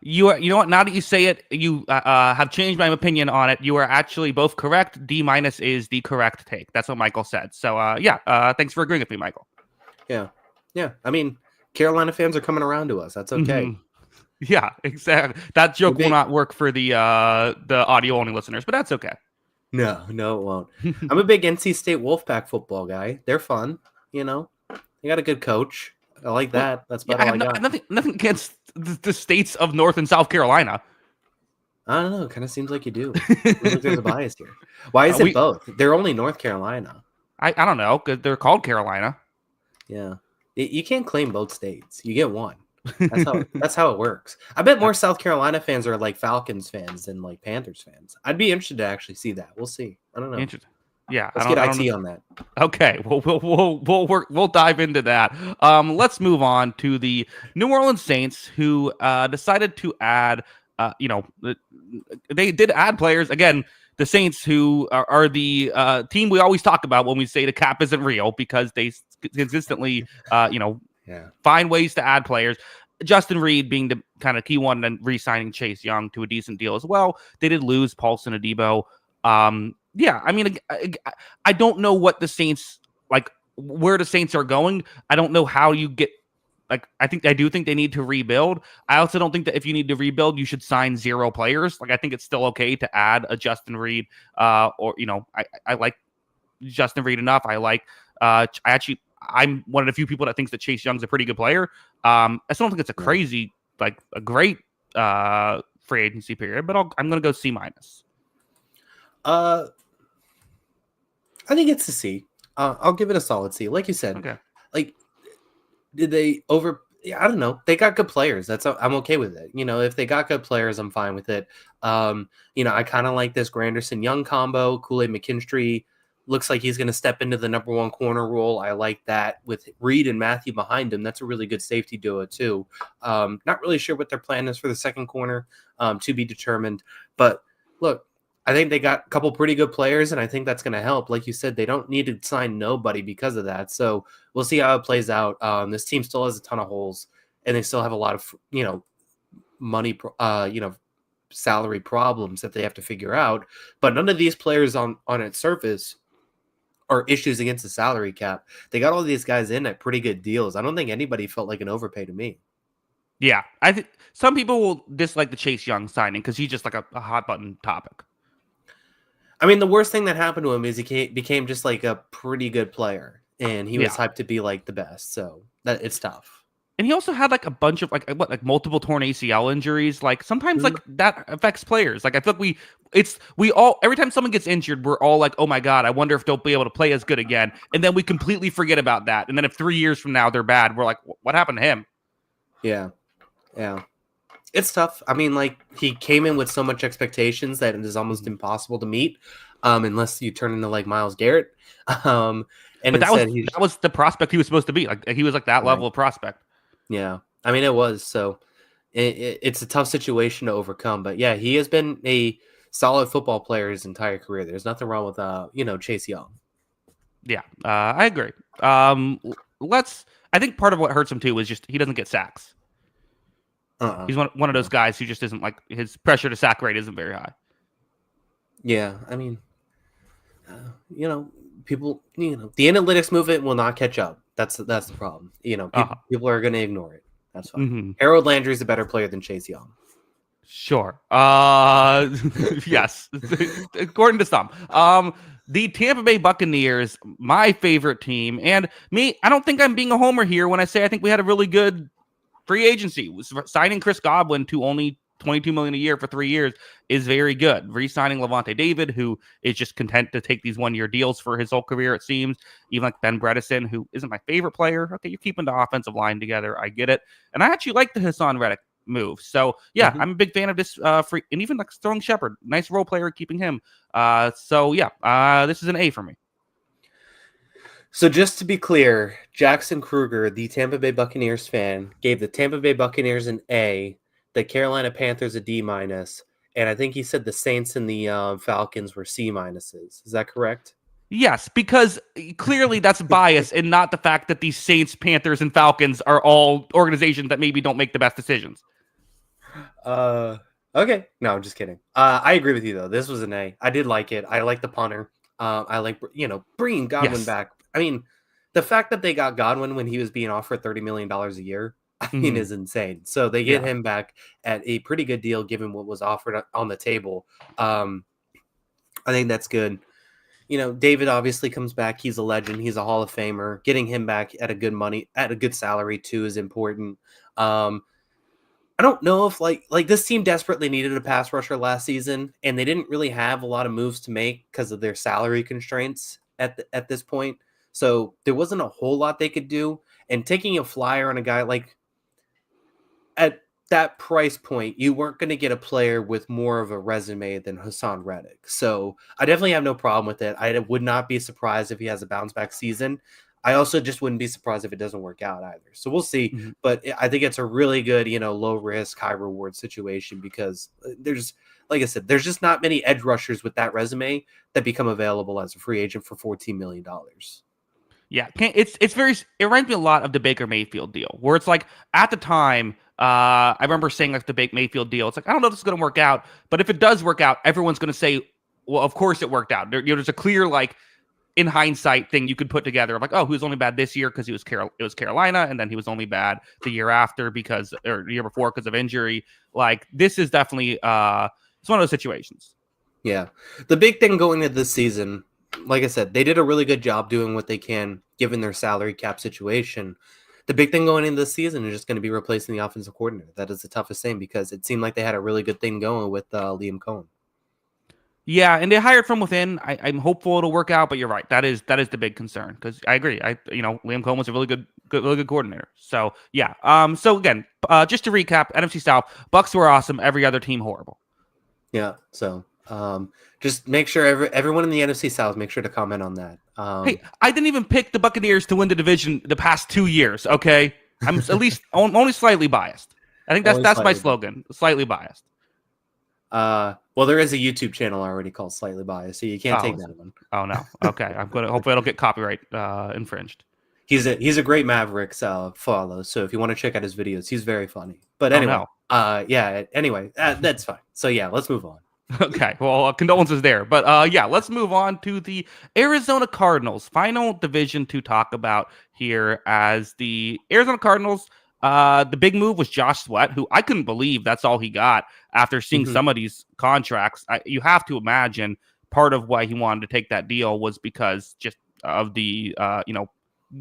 [SPEAKER 1] you know what? Now that you say it, you have changed my opinion on it. You are actually both correct. D- is the correct take. That's what Michael said. So thanks for agreeing with me, Michael.
[SPEAKER 2] Yeah. I mean, Carolina fans are coming around to us. That's okay.
[SPEAKER 1] Mm-hmm. Yeah, exactly. That joke will not work for the audio only listeners, but that's okay.
[SPEAKER 2] No, it won't. I'm a big NC State Wolfpack football guy. They're fun. They got a good coach. I like that. That's about all I got.
[SPEAKER 1] Nothing against the states of North and South Carolina.
[SPEAKER 2] I don't know. It kind of seems like you do. Seems like there's a bias here. Why is it both? They're only North Carolina.
[SPEAKER 1] I don't know, because they're called Carolina.
[SPEAKER 2] Yeah. You can't claim both states. You get one. That's how it works. I bet more South Carolina fans are like Falcons fans than like Panthers fans. I'd be interested to actually see that. We'll see. I don't know.
[SPEAKER 1] Interesting. Yeah,
[SPEAKER 2] let's get IT on that.
[SPEAKER 1] Okay, we'll dive into that. Let's move on to the New Orleans Saints, who decided to add. They did add players again. The Saints, who are the team we always talk about when we say the cap isn't real, because they consistently, find ways to add players. Justin Reed being the kind of key one, and re-signing Chase Young to a decent deal as well. They did lose Paulson Adebo. Yeah, I mean, I don't know what the Saints, like, where the Saints are going. I don't know how you get, like, I do think they need to rebuild. I also don't think that if you need to rebuild, you should sign 0 players. Like, I think it's still okay to add a Justin Reed, I like Justin Reed enough. I'm one of the few people that thinks that Chase Young's a pretty good player. I still don't think it's a crazy, like, a great free agency period, but I'm going to go C-.
[SPEAKER 2] I think it's a C. I'll give it a solid C. Like you said,
[SPEAKER 1] okay.
[SPEAKER 2] Like, did they I don't know. They got good players. I'm okay with it. If they got good players, I'm fine with it. I kind of like this Granderson Young combo. Kool-Aid McKinstry looks like he's going to step into the number 1 corner role. I like that with Reed and Matthew behind him. That's a really good safety duo too. Not really sure what their plan is for the second corner, to be determined. But look, I think they got a couple pretty good players, and I think that's going to help. Like you said, they don't need to sign nobody because of that. So we'll see how it plays out. This team still has a ton of holes, and they still have a lot of, money, salary problems that they have to figure out. But none of these players on its surface are issues against the salary cap. They got all these guys in at pretty good deals. I don't think anybody felt like an overpay to me.
[SPEAKER 1] Yeah, I think some people will dislike the Chase Young signing because he's just like a hot button topic.
[SPEAKER 2] I mean, the worst thing that happened to him is he became just like a pretty good player, and he was hyped to be like the best. So it's tough.
[SPEAKER 1] And he also had like a bunch of like multiple torn ACL injuries. Like sometimes like that affects players. Like I feel like we all every time someone gets injured, we're all like, oh my God, I wonder if they'll be able to play as good again. And then we completely forget about that. And then if 3 years from now they're bad, we're like, what happened to him?
[SPEAKER 2] Yeah. Yeah. It's tough. I mean, like he came in with so much expectations that it is almost impossible to meet, unless you turn into like Myles Garrett. And
[SPEAKER 1] But
[SPEAKER 2] instead
[SPEAKER 1] that was the prospect he was supposed to be. Like he was like that level of prospect.
[SPEAKER 2] Yeah. I mean, it was. So it's a tough situation to overcome. But yeah, he has been a solid football player his entire career. There's nothing wrong with, Chase Young.
[SPEAKER 1] Yeah, I agree. I think part of what hurts him too is just he doesn't get sacks. He's one of those guys who just isn't like his pressure to sack rate isn't very high.
[SPEAKER 2] Yeah. I mean, people, the analytics movement will not catch up. That's the problem. People are going to ignore it. That's fine.
[SPEAKER 1] Mm-hmm.
[SPEAKER 2] Harold Landry's a better player than Chase Young.
[SPEAKER 1] Sure. Yes. According to some. The Tampa Bay Buccaneers, my favorite team, and me, I don't think I'm being a homer here when I say I think we had a really good free agency. Signing Chris Godwin to only $22 million a year for 3 years is very good. Re-signing Levante David, who is just content to take these 1-year deals for his whole career, it seems. Even like Ben Bredesen, who isn't my favorite player. Okay, you're keeping the offensive line together. I get it. And I actually like the Hassan Reddick move. So yeah, I'm a big fan of this free, and even like Sterling Shepard, nice role player, keeping him. So yeah, this is an A for me.
[SPEAKER 2] So just to be clear, Jackson Kruger, the Tampa Bay Buccaneers fan, gave the Tampa Bay Buccaneers an A, the Carolina Panthers a D-, and I think he said the Saints and the Falcons were C-. Is that correct?
[SPEAKER 1] Yes, because clearly that's bias and not the fact that the Saints, Panthers, and Falcons are all organizations that maybe don't make the best decisions.
[SPEAKER 2] Okay. No, I'm just kidding. I agree with you, though. This was an A. I did like it. I like the punter. I like, bringing Godwin back. I mean, the fact that they got Godwin when he was being offered $30 million a year, I mean, is insane. So they get him back at a pretty good deal given what was offered on the table. I think that's good. David obviously comes back. He's a legend. He's a Hall of Famer. Getting him back at a good salary too is important. I don't know if like this team desperately needed a pass rusher last season, and they didn't really have a lot of moves to make because of their salary constraints at this point. So there wasn't a whole lot they could do. And taking a flyer on a guy like at that price point, you weren't going to get a player with more of a resume than Hassan Reddick. So I definitely have no problem with it. I would not be surprised if he has a bounce back season. I also just wouldn't be surprised if it doesn't work out either. So we'll see. But I think it's a really good, low risk, high reward situation because there's, like I said, there's just not many edge rushers with that resume that become available as a free agent for $14 million.
[SPEAKER 1] Yeah, it reminds me a lot of the Baker Mayfield deal, where it's like at the time, I remember saying like the Baker Mayfield deal, it's like I don't know if this is going to work out, but if it does work out, everyone's going to say, well, of course it worked out. There's a clear like in hindsight thing you could put together of like, oh, he was only bad this year because it was Carolina, and then he was only bad the year after or the year before because of injury. Like this is definitely it's one of those situations.
[SPEAKER 2] Yeah, the big thing going into this season, like I said, they did a really good job doing what they can given their salary cap situation. The big thing going into this season is just going to be replacing the offensive coordinator. That is the toughest thing because it seemed like they had a really good thing going with Liam Cohen.
[SPEAKER 1] Yeah, and they hired from within. I'm hopeful it'll work out, but you're right. That is the big concern because I agree. Liam Cohen was a really good coordinator. So yeah. So again, just to recap, NFC South, Bucs were awesome. Every other team horrible.
[SPEAKER 2] Yeah. So just make sure everyone in the NFC South make sure to comment on that.
[SPEAKER 1] Hey, I didn't even pick the Buccaneers to win the division the past 2 years. Okay, I'm at least only slightly biased. I think that's my slogan. Slightly biased.
[SPEAKER 2] Well, there is a YouTube channel already called Slightly Biased, so you can't take that one.
[SPEAKER 1] Oh no. Okay, I'm gonna hopefully it'll get copyright infringed.
[SPEAKER 2] He's a great Mavericks follow, so if you want to check out his videos, he's very funny. But anyway, that's fine. So yeah, let's move on.
[SPEAKER 1] Okay, well, condolences there. But yeah, let's move on to the Arizona Cardinals. Final division to talk about here as the Arizona Cardinals. The big move was Josh Sweat, who I couldn't believe that's all he got after seeing some of these contracts. You have to imagine part of why he wanted to take that deal was because just of the,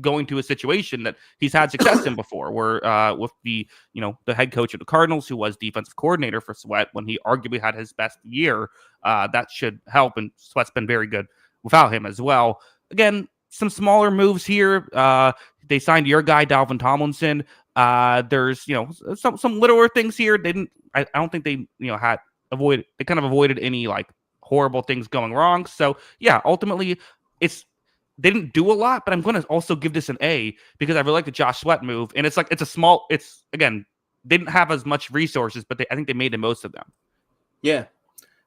[SPEAKER 1] going to a situation that he's had success in before, where with the head coach of the Cardinals, who was defensive coordinator for Sweat when he arguably had his best year, that should help. And Sweat's been very good without him as well. Again, some smaller moves here. They signed your guy Dalvin Tomlinson. There's some littler things here. I don't think they had avoided. They kind of avoided any like horrible things going wrong. So yeah, ultimately they didn't do a lot, but I'm going to also give this an A because I really like the Josh Sweat move. And it's again, they didn't have as much resources, but I think they made the most of them.
[SPEAKER 2] Yeah.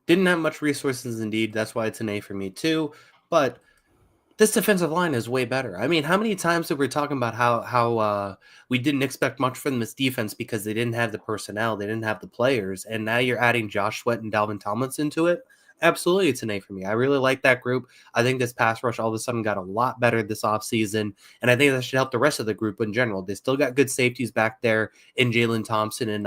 [SPEAKER 2] Didn't have much resources indeed. That's why it's an A for me too. But this defensive line is way better. I mean, how many times have we talking about how we didn't expect much from this defense because they didn't have the personnel, they didn't have the players, and now you're adding Josh Sweat and Dalvin Tomlinson to it? Absolutely, it's an A for me. I really like that group. I think this pass rush all of a sudden got a lot better this offseason, and I think that should help the rest of the group in general. They still got good safeties back there in Jalen Thompson and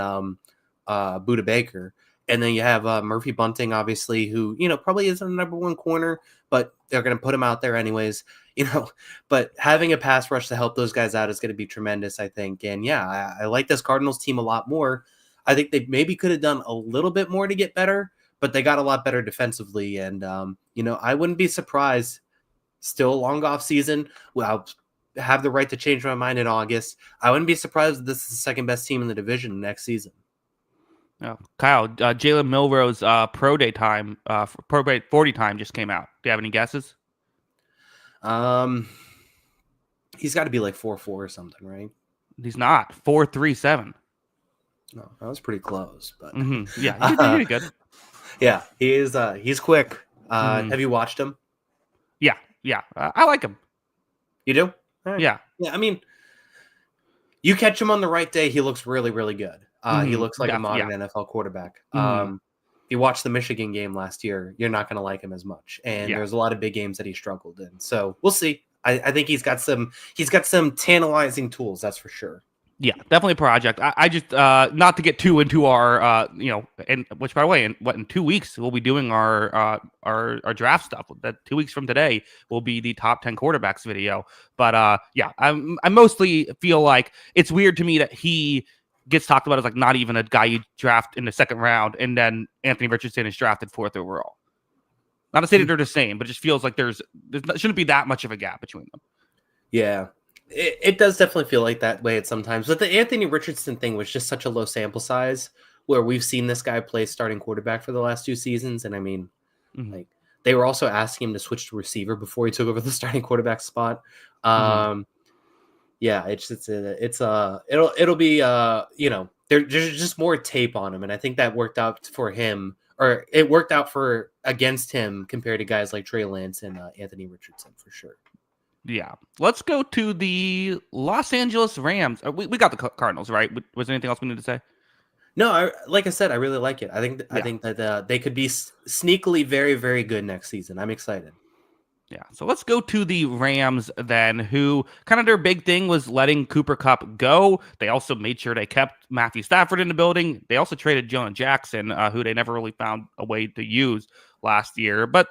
[SPEAKER 2] Budda Baker. And then you have Murphy Bunting, obviously, who, probably isn't a number one corner, but they're going to put him out there anyways, But having a pass rush to help those guys out is going to be tremendous, I think. And yeah, I like this Cardinals team a lot more. I think they maybe could have done a little bit more to get better, but they got a lot better defensively. And, I wouldn't be surprised. Still a long off season. I'll have the right to change my mind in August. I wouldn't be surprised if this is the second best team in the division next season.
[SPEAKER 1] Kyle, Jalen Milroe's pro day time, pro day 40 time just came out. Do you have any guesses?
[SPEAKER 2] He's got to be like 4.4 or something, right?
[SPEAKER 1] He's not 4.37.
[SPEAKER 2] No, that was pretty close, but
[SPEAKER 1] yeah, you did good.
[SPEAKER 2] Yeah, he's quick. Have you watched him?
[SPEAKER 1] Yeah, I like him.
[SPEAKER 2] You do?
[SPEAKER 1] Right. Yeah.
[SPEAKER 2] I mean, you catch him on the right day, he looks really, really good. He looks like a modern NFL quarterback. If you watch the Michigan game last year, you're not going to like him as much. And there's a lot of big games that he struggled in. So we'll see. I think he's got some tantalizing tools, that's for sure.
[SPEAKER 1] Yeah, definitely a project. I just not to get too into our and which by the way, in 2 weeks we'll be doing our draft stuff. That 2 weeks from today will be the top 10 quarterbacks video. But I mostly feel like it's weird to me that he gets talked about as like not even a guy you draft in the second round, and then Anthony Richardson is drafted 4th overall. Not to say that they're the same, but it just feels like there shouldn't be that much of a gap between them.
[SPEAKER 2] Yeah. It does definitely feel like that way at sometimes. But the Anthony Richardson thing was just such a low sample size where we've seen this guy play starting quarterback for the last 2 seasons. And I mean, like they were also asking him to switch to receiver before he took over the starting quarterback spot. Yeah, it'll be there's just more tape on him. And I think that worked out for him, or it worked out against him compared to guys like Trey Lance and Anthony Richardson for sure.
[SPEAKER 1] Yeah. Let's go to the Los Angeles Rams. We got the Cardinals, right? Was there anything else we need to say?
[SPEAKER 2] No, like I said, I really like it. I think that they could be sneakily very, very good next season. I'm excited.
[SPEAKER 1] Yeah. So let's go to the Rams then, who kind of their big thing was letting Cooper Kupp go. They also made sure they kept Matthew Stafford in the building. They also traded Jonah Jackson, who they never really found a way to use last year. But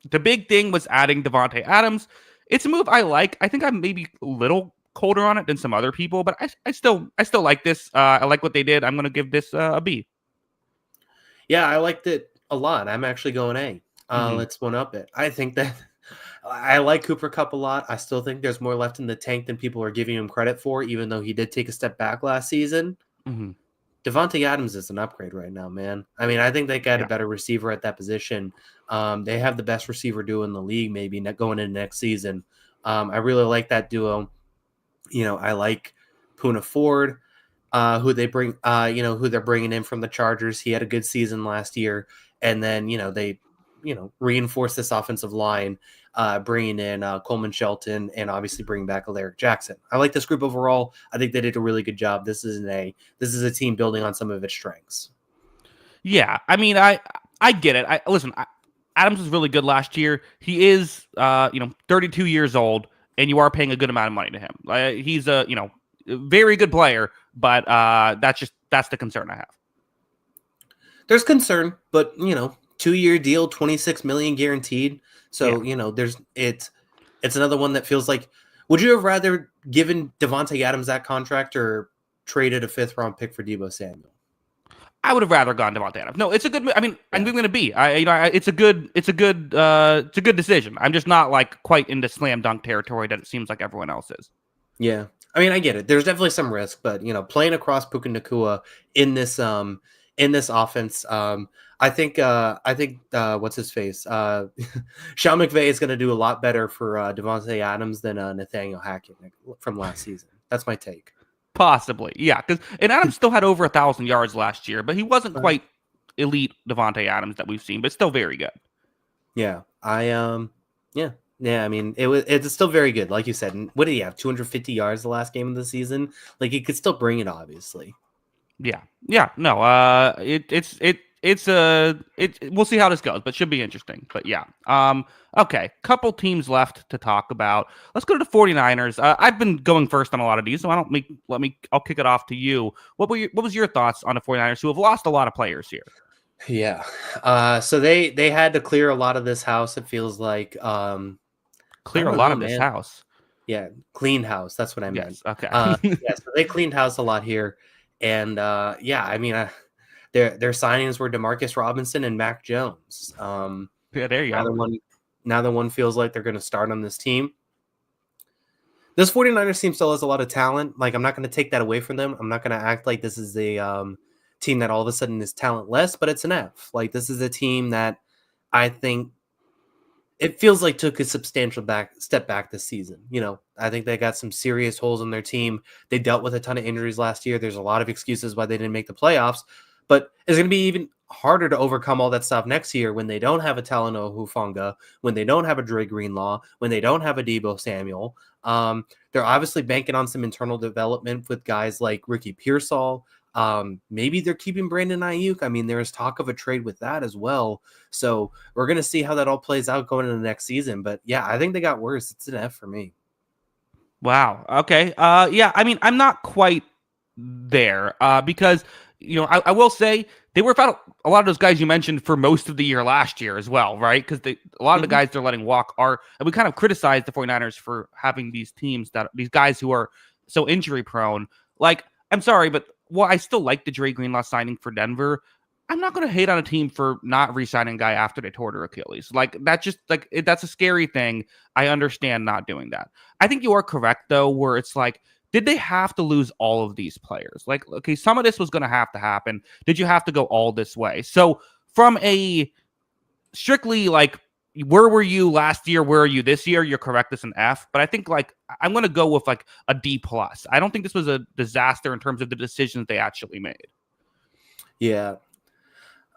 [SPEAKER 1] the big thing was adding Devontae Adams. It's a move I like. I think I'm maybe a little colder on it than some other people, but I still like this. I like what they did. I'm going to give this a B.
[SPEAKER 2] Yeah, I liked it a lot. I'm actually going A. Let's one up it. I think that I like Cooper Kupp a lot. I still think there's more left in the tank than people are giving him credit for, even though he did take a step back last season. Devontae Adams is an upgrade right now, man. I mean, I think they got a better receiver at that position. They have the best receiver duo in the league, maybe going into next season. I really like that duo. I like Poona Ford, who they're bringing in from the Chargers. He had a good season last year, and then they reinforce this offensive line, bringing in Coleman Shelton and obviously bringing back Alaric Jackson. I like this group overall. I think they did a really good job. This is an A. This is a team building on some of its strengths. Yeah,
[SPEAKER 1] I mean, I get it. Listen, Adams was really good last year. He is 32 years old, and you are paying a good amount of money to him. He's a very good player, but that's the concern I have.
[SPEAKER 2] There's concern, but 2-year deal, $26 million guaranteed. So it's another one that feels like Would you have rather given Devontae Adams that contract or traded a 5th-round pick for Deebo Samuel?
[SPEAKER 1] I would have rather gone Devontae Adams. No, it's a good. I mean,
[SPEAKER 2] Yeah.
[SPEAKER 1] I'm going to be. It's a good decision. I'm just not like quite into slam dunk territory that it seems like everyone else is.
[SPEAKER 2] Yeah, I mean, I get it. There's definitely some risk, but playing across Puka Nacua in this offense, I think what's his face, Sean McVay is going to do a lot better for Devontae Adams than Nathaniel Hackett from last season. That's my take.
[SPEAKER 1] Possibly, yeah. And Adams still had over 1,000 yards last year, but he wasn't quite elite Devontae Adams that we've seen, but still very good.
[SPEAKER 2] Yeah, yeah. I mean, it's still very good, like you said. And what did he have? 250 yards the last game of the season. Like he could still bring it, obviously.
[SPEAKER 1] Yeah. No. We'll see how this goes, but should be interesting. But yeah. Okay. Couple teams left to talk about. Let's go to the 49ers. I've been going first on a lot of these, so I'll kick it off to you. What was your thoughts on the 49ers, who have lost a lot of players here?
[SPEAKER 2] Yeah. So they had to clear a lot of this house, it feels like.
[SPEAKER 1] Clear a lot of this house.
[SPEAKER 2] Yeah, clean house. That's what I meant.
[SPEAKER 1] Yes. Okay.
[SPEAKER 2] Yeah, so they cleaned house a lot here. And yeah, I mean, their signings were Demarcus Robinson and Mac Jones.
[SPEAKER 1] Yeah, there you go.
[SPEAKER 2] Now the one feels like they're going to start on this team. This 49ers team still has a lot of talent. Like, I'm not going to take that away from them. I'm not going to act like this is a team that all of a sudden is talentless, but it's an F. Like, this is a team that I think it feels like took a substantial step back this season. I think they got some serious holes in their team. They dealt with a ton of injuries last year. There's a lot of excuses why they didn't make the playoffs, but it's going to be even harder to overcome all that stuff next year when they don't have a Talanoa Hufanga, when they don't have a Dre Greenlaw, when they don't have a Deebo Samuel. They're obviously banking on some internal development with guys like Ricky Pearsall. Maybe they're keeping Brandon Ayuk. I mean, there is talk of a trade with that as well. So we're going to see how that all plays out going into the next season. But yeah, I think they got worse. It's an F for me.
[SPEAKER 1] Wow. Okay. Yeah, I mean, I'm not quite there because, I will say they were without a lot of those guys you mentioned for most of the year last year as well, right? Because a lot of the guys they're letting walk and we kind of criticize the 49ers for having these guys who are so injury prone. Like, I'm sorry, but I still like the Dre Greenlaw signing for Denver. I'm not going to hate on a team for not re-signing a guy after they tore their Achilles. Like, that's just that's a scary thing. I understand not doing that. I think you are correct though, where it's like, did they have to lose all of these players? Like, okay, some of this was going to have to happen. Did you have to go all this way? So from a strictly like, where were you last year? Where are you this year? You're correct. It's an F, but I think like I'm going to go with like a D plus. I don't think this was a disaster in terms of the decisions they actually made.
[SPEAKER 2] Yeah.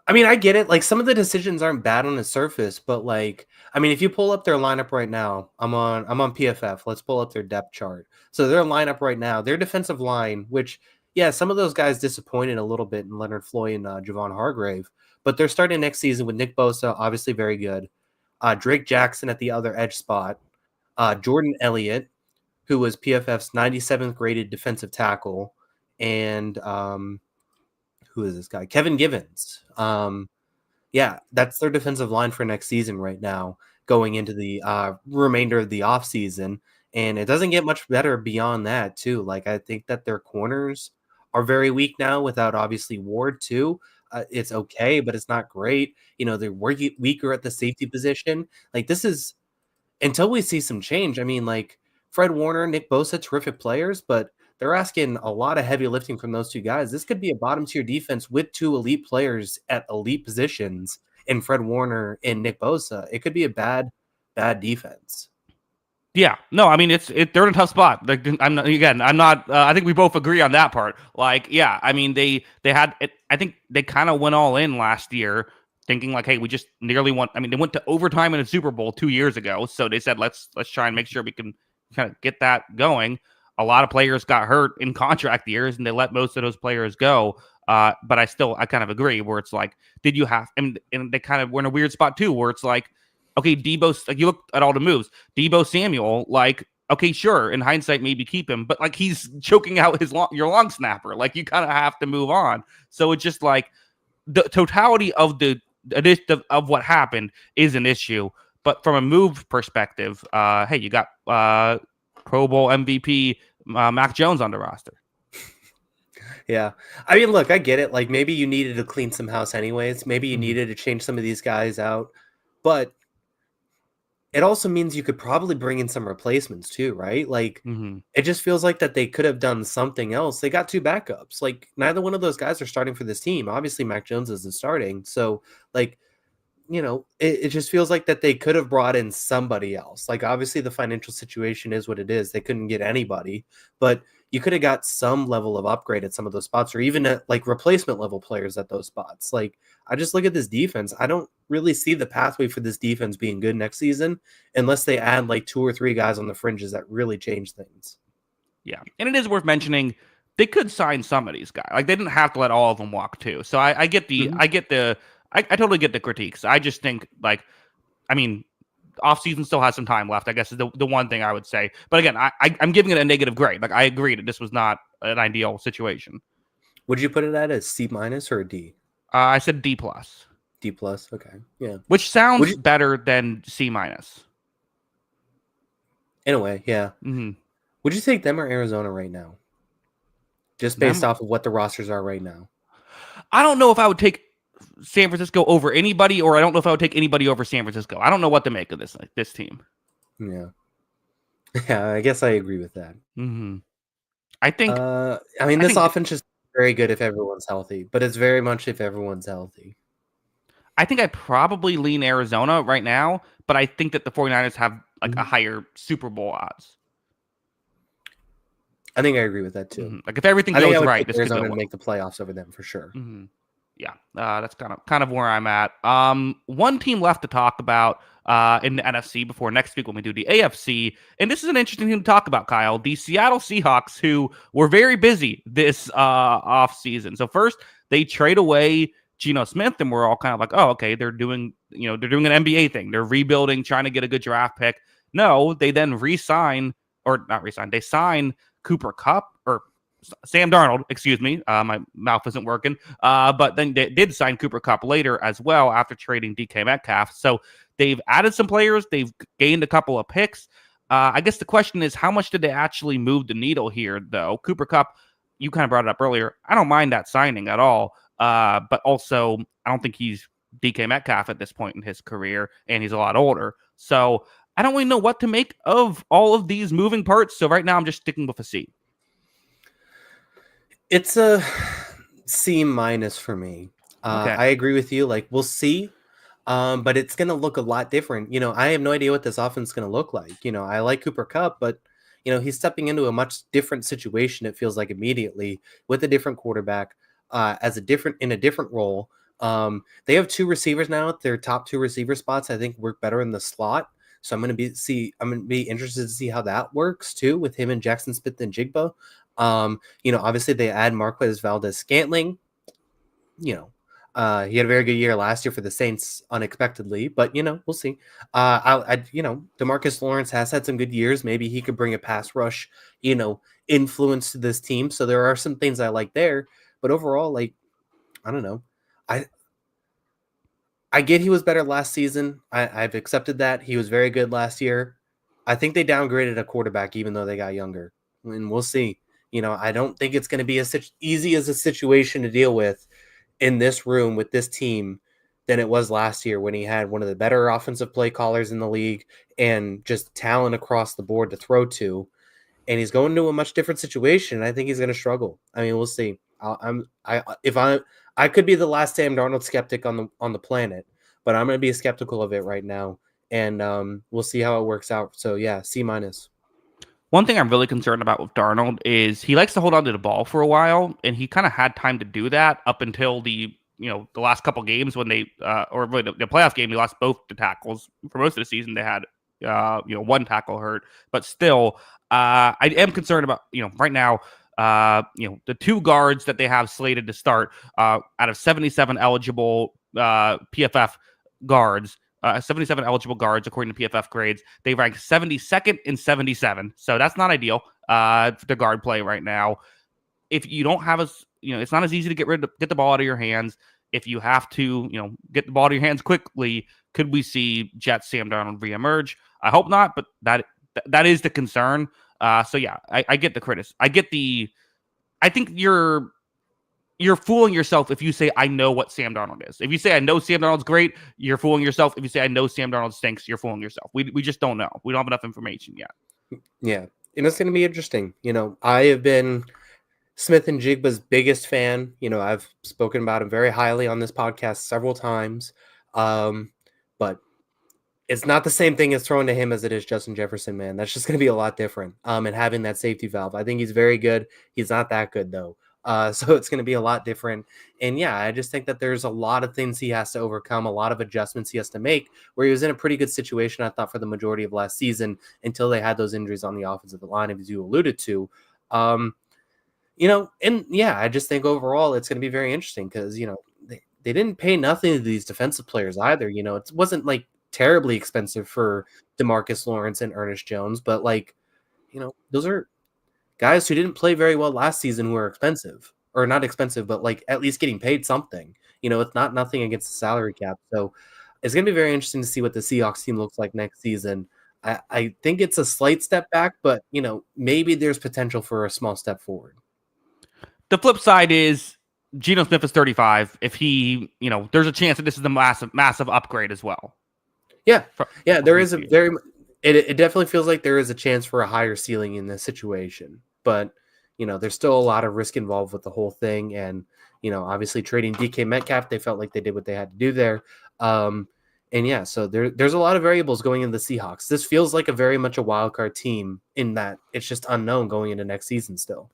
[SPEAKER 2] I mean, I get it. Like, some of the decisions aren't bad on the surface, but like, I mean, if you pull up their lineup right now, I'm on PFF. Let's pull up their depth chart. So their lineup right now, their defensive line, which, yeah, some of those guys disappointed a little bit in Leonard Floyd and Javon Hargrave, but they're starting next season with Nick Bosa, obviously very good. Drake Jackson at the other edge spot. Jordan Elliott, who was PFF's 97th graded defensive tackle, and who is this guy? Kevin Givens. Yeah, that's their defensive line for next season right now, going into the remainder of the offseason. And it doesn't get much better beyond that, too. Like, I think that their corners are very weak now without, obviously, Ward, too. It's okay, but it's not great. They're weaker at the safety position. Like, this is until we see some change. I mean, like, Fred Warner, Nick Bosa, terrific players, but they're asking a lot of heavy lifting from those two guys. This could be a bottom tier defense with two elite players at elite positions in Fred Warner and Nick Bosa. It could be a bad defense.
[SPEAKER 1] Yeah, no, I mean they're in a tough spot. Like, I'm not. I think we both agree on that part. Like, yeah, I mean they had. I think they kind of went all in last year, thinking like, hey, we just nearly won. I mean, they went to overtime in a Super Bowl 2 years ago, so they said let's try and make sure we can kind of get that going. A lot of players got hurt in contract years, and they let most of those players go. But I kind of agree where it's like, did you have? And they kind of were in a weird spot too, where it's like, okay, Deebo, like you look at all the moves, Deebo Samuel, like, okay, sure, in hindsight, maybe keep him, but like he's choking out your long snapper. Like, you kind of have to move on. So it's just like the totality of of what happened is an issue. But from a move perspective, hey, you got Pro Bowl MVP Mac Jones on the roster.
[SPEAKER 2] Yeah. I mean, look, I get it. Like, maybe you needed to clean some house anyways. Maybe you needed to change some of these guys out. But it also means you could probably bring in some replacements too, right? Like, it just feels like that they could have done something else. They got two backups. Like, neither one of those guys are starting for this team. Obviously, Mac Jones isn't starting. So, like, it just feels like that they could have brought in somebody else. Like, obviously, the financial situation is what it is. They couldn't get anybody. But you could have got some level of upgrade at some of those spots, or even at, like, replacement level players at those spots. Like, I just look at this defense. I don't really see the pathway for this defense being good next season unless they add like 2 or 3 guys on the fringes that really change things.
[SPEAKER 1] Yeah. And it is worth mentioning they could sign some of these guys. Like, they didn't have to let all of them walk too. So I get the I totally get the critiques. I just think, like, I mean, offseason still has some time left, I guess, is the one thing I would say. But again, I'm giving it a negative grade. Like, I agree that this was not an ideal situation.
[SPEAKER 2] Would you put it at a C- or a D?
[SPEAKER 1] I said D+.
[SPEAKER 2] D+, okay. Yeah.
[SPEAKER 1] Which sounds better than C-.
[SPEAKER 2] In a way, yeah. Would you take them or Arizona right now? Just based off of what the rosters are right now.
[SPEAKER 1] I don't know if I would take San Francisco over anybody, or I don't know if I would take anybody over San Francisco. I don't know what to make of this team.
[SPEAKER 2] Yeah. Yeah, I guess I agree with that.
[SPEAKER 1] I think
[SPEAKER 2] I mean, this offense is very good if everyone's healthy, but it's very much if everyone's healthy.
[SPEAKER 1] I think I probably lean Arizona right now, but I think that the 49ers have like a higher Super Bowl odds.
[SPEAKER 2] I think I agree with that too.
[SPEAKER 1] Like, if everything goes right,
[SPEAKER 2] this Arizona to make the playoffs over them for sure.
[SPEAKER 1] Yeah, that's kind of where I'm at. One team left to talk about in the NFC before next week when we do the AFC, and this is an interesting thing to talk about, Kyle. The Seattle Seahawks, who were very busy this off season. So first, they trade away Geno Smith, and we're all kind of like, oh, okay, they're doing an NBA thing. They're rebuilding, trying to get a good draft pick. No, they then they sign Cooper Kupp, or Sam Darnold, excuse me. My mouth isn't working. But then they did sign Cooper Kupp later as well after trading DK Metcalf. So they've added some players. They've gained a couple of picks. I guess the question is, how much did they actually move the needle here, though? Cooper Kupp, you kind of brought it up earlier. I don't mind that signing at all. But also, I don't think he's DK Metcalf at this point in his career, and he's a lot older. So I don't really know what to make of all of these moving parts. So right now, I'm just sticking with a C.
[SPEAKER 2] It's a C- for me. Okay. I agree with you. Like, we'll see. But it's going to look a lot different. I have no idea what this offense is going to look like. I like Cooper Kupp, but, he's stepping into a much different situation, it feels like, immediately, with a different quarterback, in a different role. They have 2 receivers now. Their top 2 receiver spots, I think, work better in the slot. So I'm going to be interested to see how that works too, with him and Jackson Smith and Jigba. Obviously they add Marquez Valdes-Scantling. He had a very good year last year for the Saints unexpectedly, but we'll see. DeMarcus Lawrence has had some good years. Maybe he could bring a pass rush, influence to this team. So there are some things I like there, but overall, like, I don't know. I get he was better last season. I've accepted that. He was very good last year. I think they downgraded a quarterback even though they got younger. And we'll see. I don't think it's going to be as easy as a situation to deal with in this room with this team than it was last year, when he had one of the better offensive play callers in the league and just talent across the board to throw to. And he's going to a much different situation. I think he's going to struggle. I mean, we'll see. I could be the last Sam Darnold skeptic on the planet, but I'm going to be skeptical of it right now, and we'll see how it works out. So yeah, C-.
[SPEAKER 1] One thing I'm really concerned about with Darnold is he likes to hold on to the ball for a while, and he kind of had time to do that up until the last couple games when they or the playoff game. He lost both the tackles for most of the season. They had one tackle hurt, but still, I am concerned about right now. The 2 guards that they have slated to start out of 77 eligible PFF guards. 77 eligible guards according to PFF grades. They rank 72nd and 77. So that's not ideal for guard play right now. If you don't have it's not as easy to get the ball out of your hands. If you have to, get the ball out of your hands quickly, could we see Jets Sam Darnold reemerge? I hope not, but that is the concern. So yeah, I get the criticism. I think you're fooling yourself if you say I know what Sam Darnold is. If you say I know Sam Darnold's great, you're fooling yourself. If you say I know Sam Darnold stinks, you're fooling yourself. We just don't know. We don't have enough information yet.
[SPEAKER 2] Yeah. And it's going to be interesting. I have been Smith and Jigba's biggest fan. I've spoken about him very highly on this podcast several times. But it's not the same thing as throwing to him as it is Justin Jefferson, man. That's just going to be a lot different. And having that safety valve. I think he's very good. He's not that good, though. So it's going to be a lot different. And yeah, I just think that there's a lot of things he has to overcome, a lot of adjustments he has to make, where he was in a pretty good situation, I thought, for the majority of last season until they had those injuries on the offensive line, as you alluded to. And yeah, I just think overall it's going to be very interesting because, they didn't pay nothing to these defensive players either. It wasn't like terribly expensive for DeMarcus Lawrence and Ernest Jones, but those are guys who didn't play very well last season who are expensive, or not expensive, but like at least getting paid something. It's not nothing against the salary cap. So it's going to be very interesting to see what the Seahawks team looks like next season. I think it's a slight step back, but maybe there's potential for a small step forward.
[SPEAKER 1] The flip side is Geno Smith is 35. If he, there's a chance that this is a massive upgrade as well.
[SPEAKER 2] Yeah. Yeah. There is it definitely feels like there is a chance for a higher ceiling in this situation, but there's still a lot of risk involved with the whole thing. And, obviously trading DK Metcalf, they felt like they did what they had to do there. And yeah, so there's a lot of variables going into the Seahawks. This feels like a very much a wild card team in that it's just unknown going into next season still.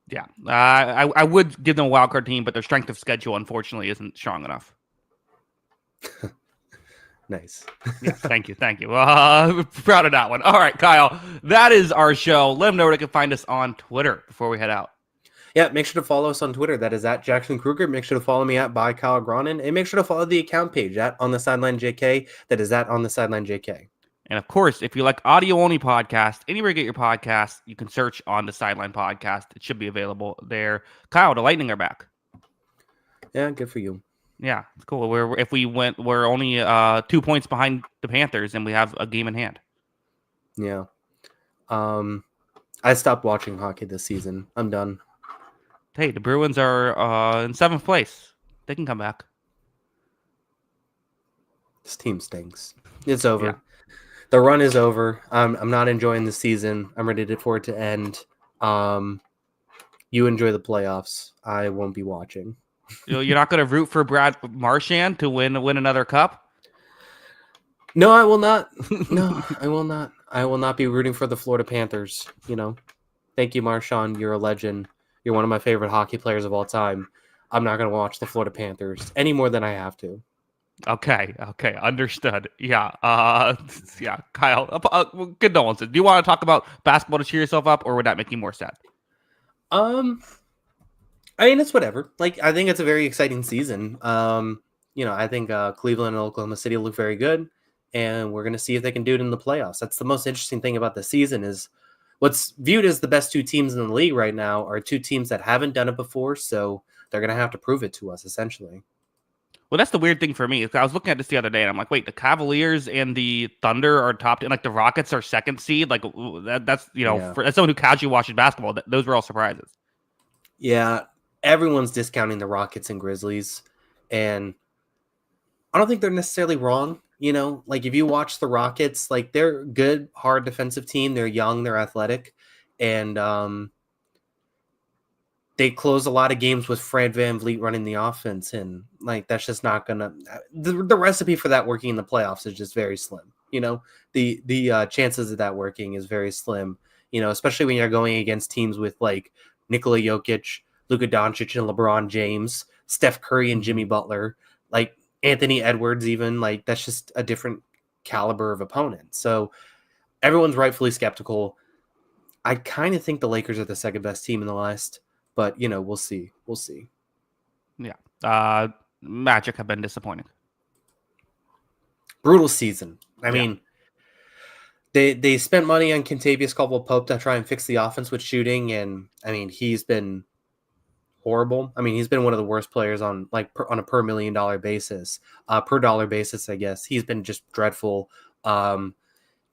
[SPEAKER 1] Yeah. I would give them a wild card team, but their strength of schedule, unfortunately, isn't strong enough.
[SPEAKER 2] Nice.
[SPEAKER 1] Yes, thank you. Proud of that one. All right, Kyle, that is our show. Let them know where they can find us on Twitter before we head out.
[SPEAKER 2] Yeah, make sure to follow us on Twitter. That is at Jackson Kruger. Make sure to follow me at by Kyle Gronin, and make sure to follow the account page at On the Sideline JK. That is at On the Sideline JK.
[SPEAKER 1] And of course, if you like audio only podcast, anywhere you get your podcast, you can search On the Sideline Podcast. It should be available there. Kyle, the Lightning are back.
[SPEAKER 2] Yeah, good for you.
[SPEAKER 1] Yeah, it's cool. We're only 2 points behind the Panthers, and we have a game in hand.
[SPEAKER 2] Yeah. I stopped watching hockey this season. I'm done.
[SPEAKER 1] Hey, the Bruins are in 7th place. They can come back.
[SPEAKER 2] This team stinks. It's over.
[SPEAKER 1] Yeah.
[SPEAKER 2] The run is over. I'm not enjoying the season. I'm ready for it to end. You enjoy the playoffs. I won't be watching.
[SPEAKER 1] You're not going to root for Brad Marchand to win another cup?
[SPEAKER 2] No, I will not. No, I will not. I will not be rooting for the Florida Panthers. Thank you, Marchand. You're a legend. You're one of my favorite hockey players of all time. I'm not going to watch the Florida Panthers any more than I have to.
[SPEAKER 1] Okay, understood. Yeah, yeah, Kyle, condolences. Do you want to talk about basketball to cheer yourself up, or would that make you more sad?
[SPEAKER 2] I mean, it's whatever. I think it's a very exciting season. I think Cleveland and Oklahoma City look very good, and we're going to see if they can do it in the playoffs. That's the most interesting thing about the season is what's viewed as the best two teams in the league right now are two teams that haven't done it before, so they're going to have to prove it to us, essentially.
[SPEAKER 1] Well, that's the weird thing for me. I was looking at this the other day, and I'm like, wait, the Cavaliers and the Thunder are top 10. Like, the Rockets are second seed. Like, that's, as someone who casually watches basketball, those were all surprises.
[SPEAKER 2] Yeah, everyone's discounting the Rockets and Grizzlies, and I don't think they're necessarily wrong. If you watch the Rockets, they're a good, hard defensive team. They're young, they're athletic, and they close a lot of games with Fred VanVleet running the offense, and that's just not gonna. The recipe for that working in the playoffs is just very slim. The chances of that working is very slim. Especially when you're going against teams with Nikola Jokic, Luka Doncic, and LeBron James, Steph Curry, and Jimmy Butler, Anthony Edwards. Even that's just a different caliber of opponent. So everyone's rightfully skeptical. I kind of think the Lakers are the second best team in the West. But, we'll see. We'll see.
[SPEAKER 1] Yeah. Magic have been disappointing.
[SPEAKER 2] Brutal season. I mean, they spent money on Kentavious Caldwell-Pope to try and fix the offense with shooting. And, he's been horrible. He's been one of the worst players on a per $1 million basis. Per dollar basis, I guess. He's been just dreadful.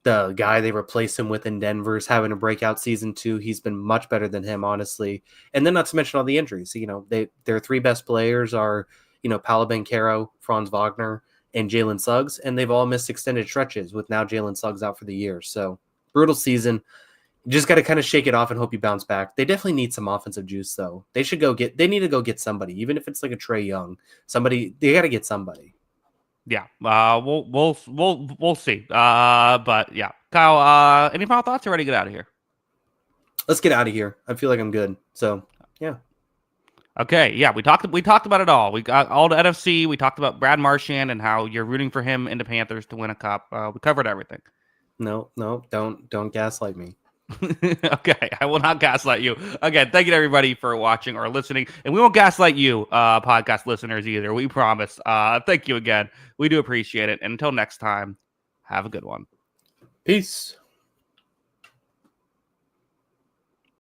[SPEAKER 2] The guy they replaced him with in Denver is having a breakout season too. He's been much better than him, honestly. And then not to mention all the injuries. Their three best players are, Paolo Banchero, Franz Wagner, and Jalen Suggs, and they've all missed extended stretches with now Jalen Suggs out for the year. So brutal season. You just got to kind of shake it off and hope you bounce back. They definitely need some offensive juice, though. They need to go get somebody, even if it's like a Trae Young. They got to get somebody.
[SPEAKER 1] Yeah, we'll see. But yeah, Kyle. Any final thoughts? Or ready to get out of here?
[SPEAKER 2] Let's get out of here. I feel like I'm good. So yeah.
[SPEAKER 1] Okay, yeah, we talked about it all. We got all the NFC. We talked about Brad Marchand and how you're rooting for him and the Panthers to win a cup. We covered everything.
[SPEAKER 2] No, don't gaslight me.
[SPEAKER 1] Okay, I will not gaslight you. Again, thank you to everybody for watching or listening, and we won't gaslight you, podcast listeners, either. We promise. Thank you again. We do appreciate it. And until next time, have a good one.
[SPEAKER 2] Peace.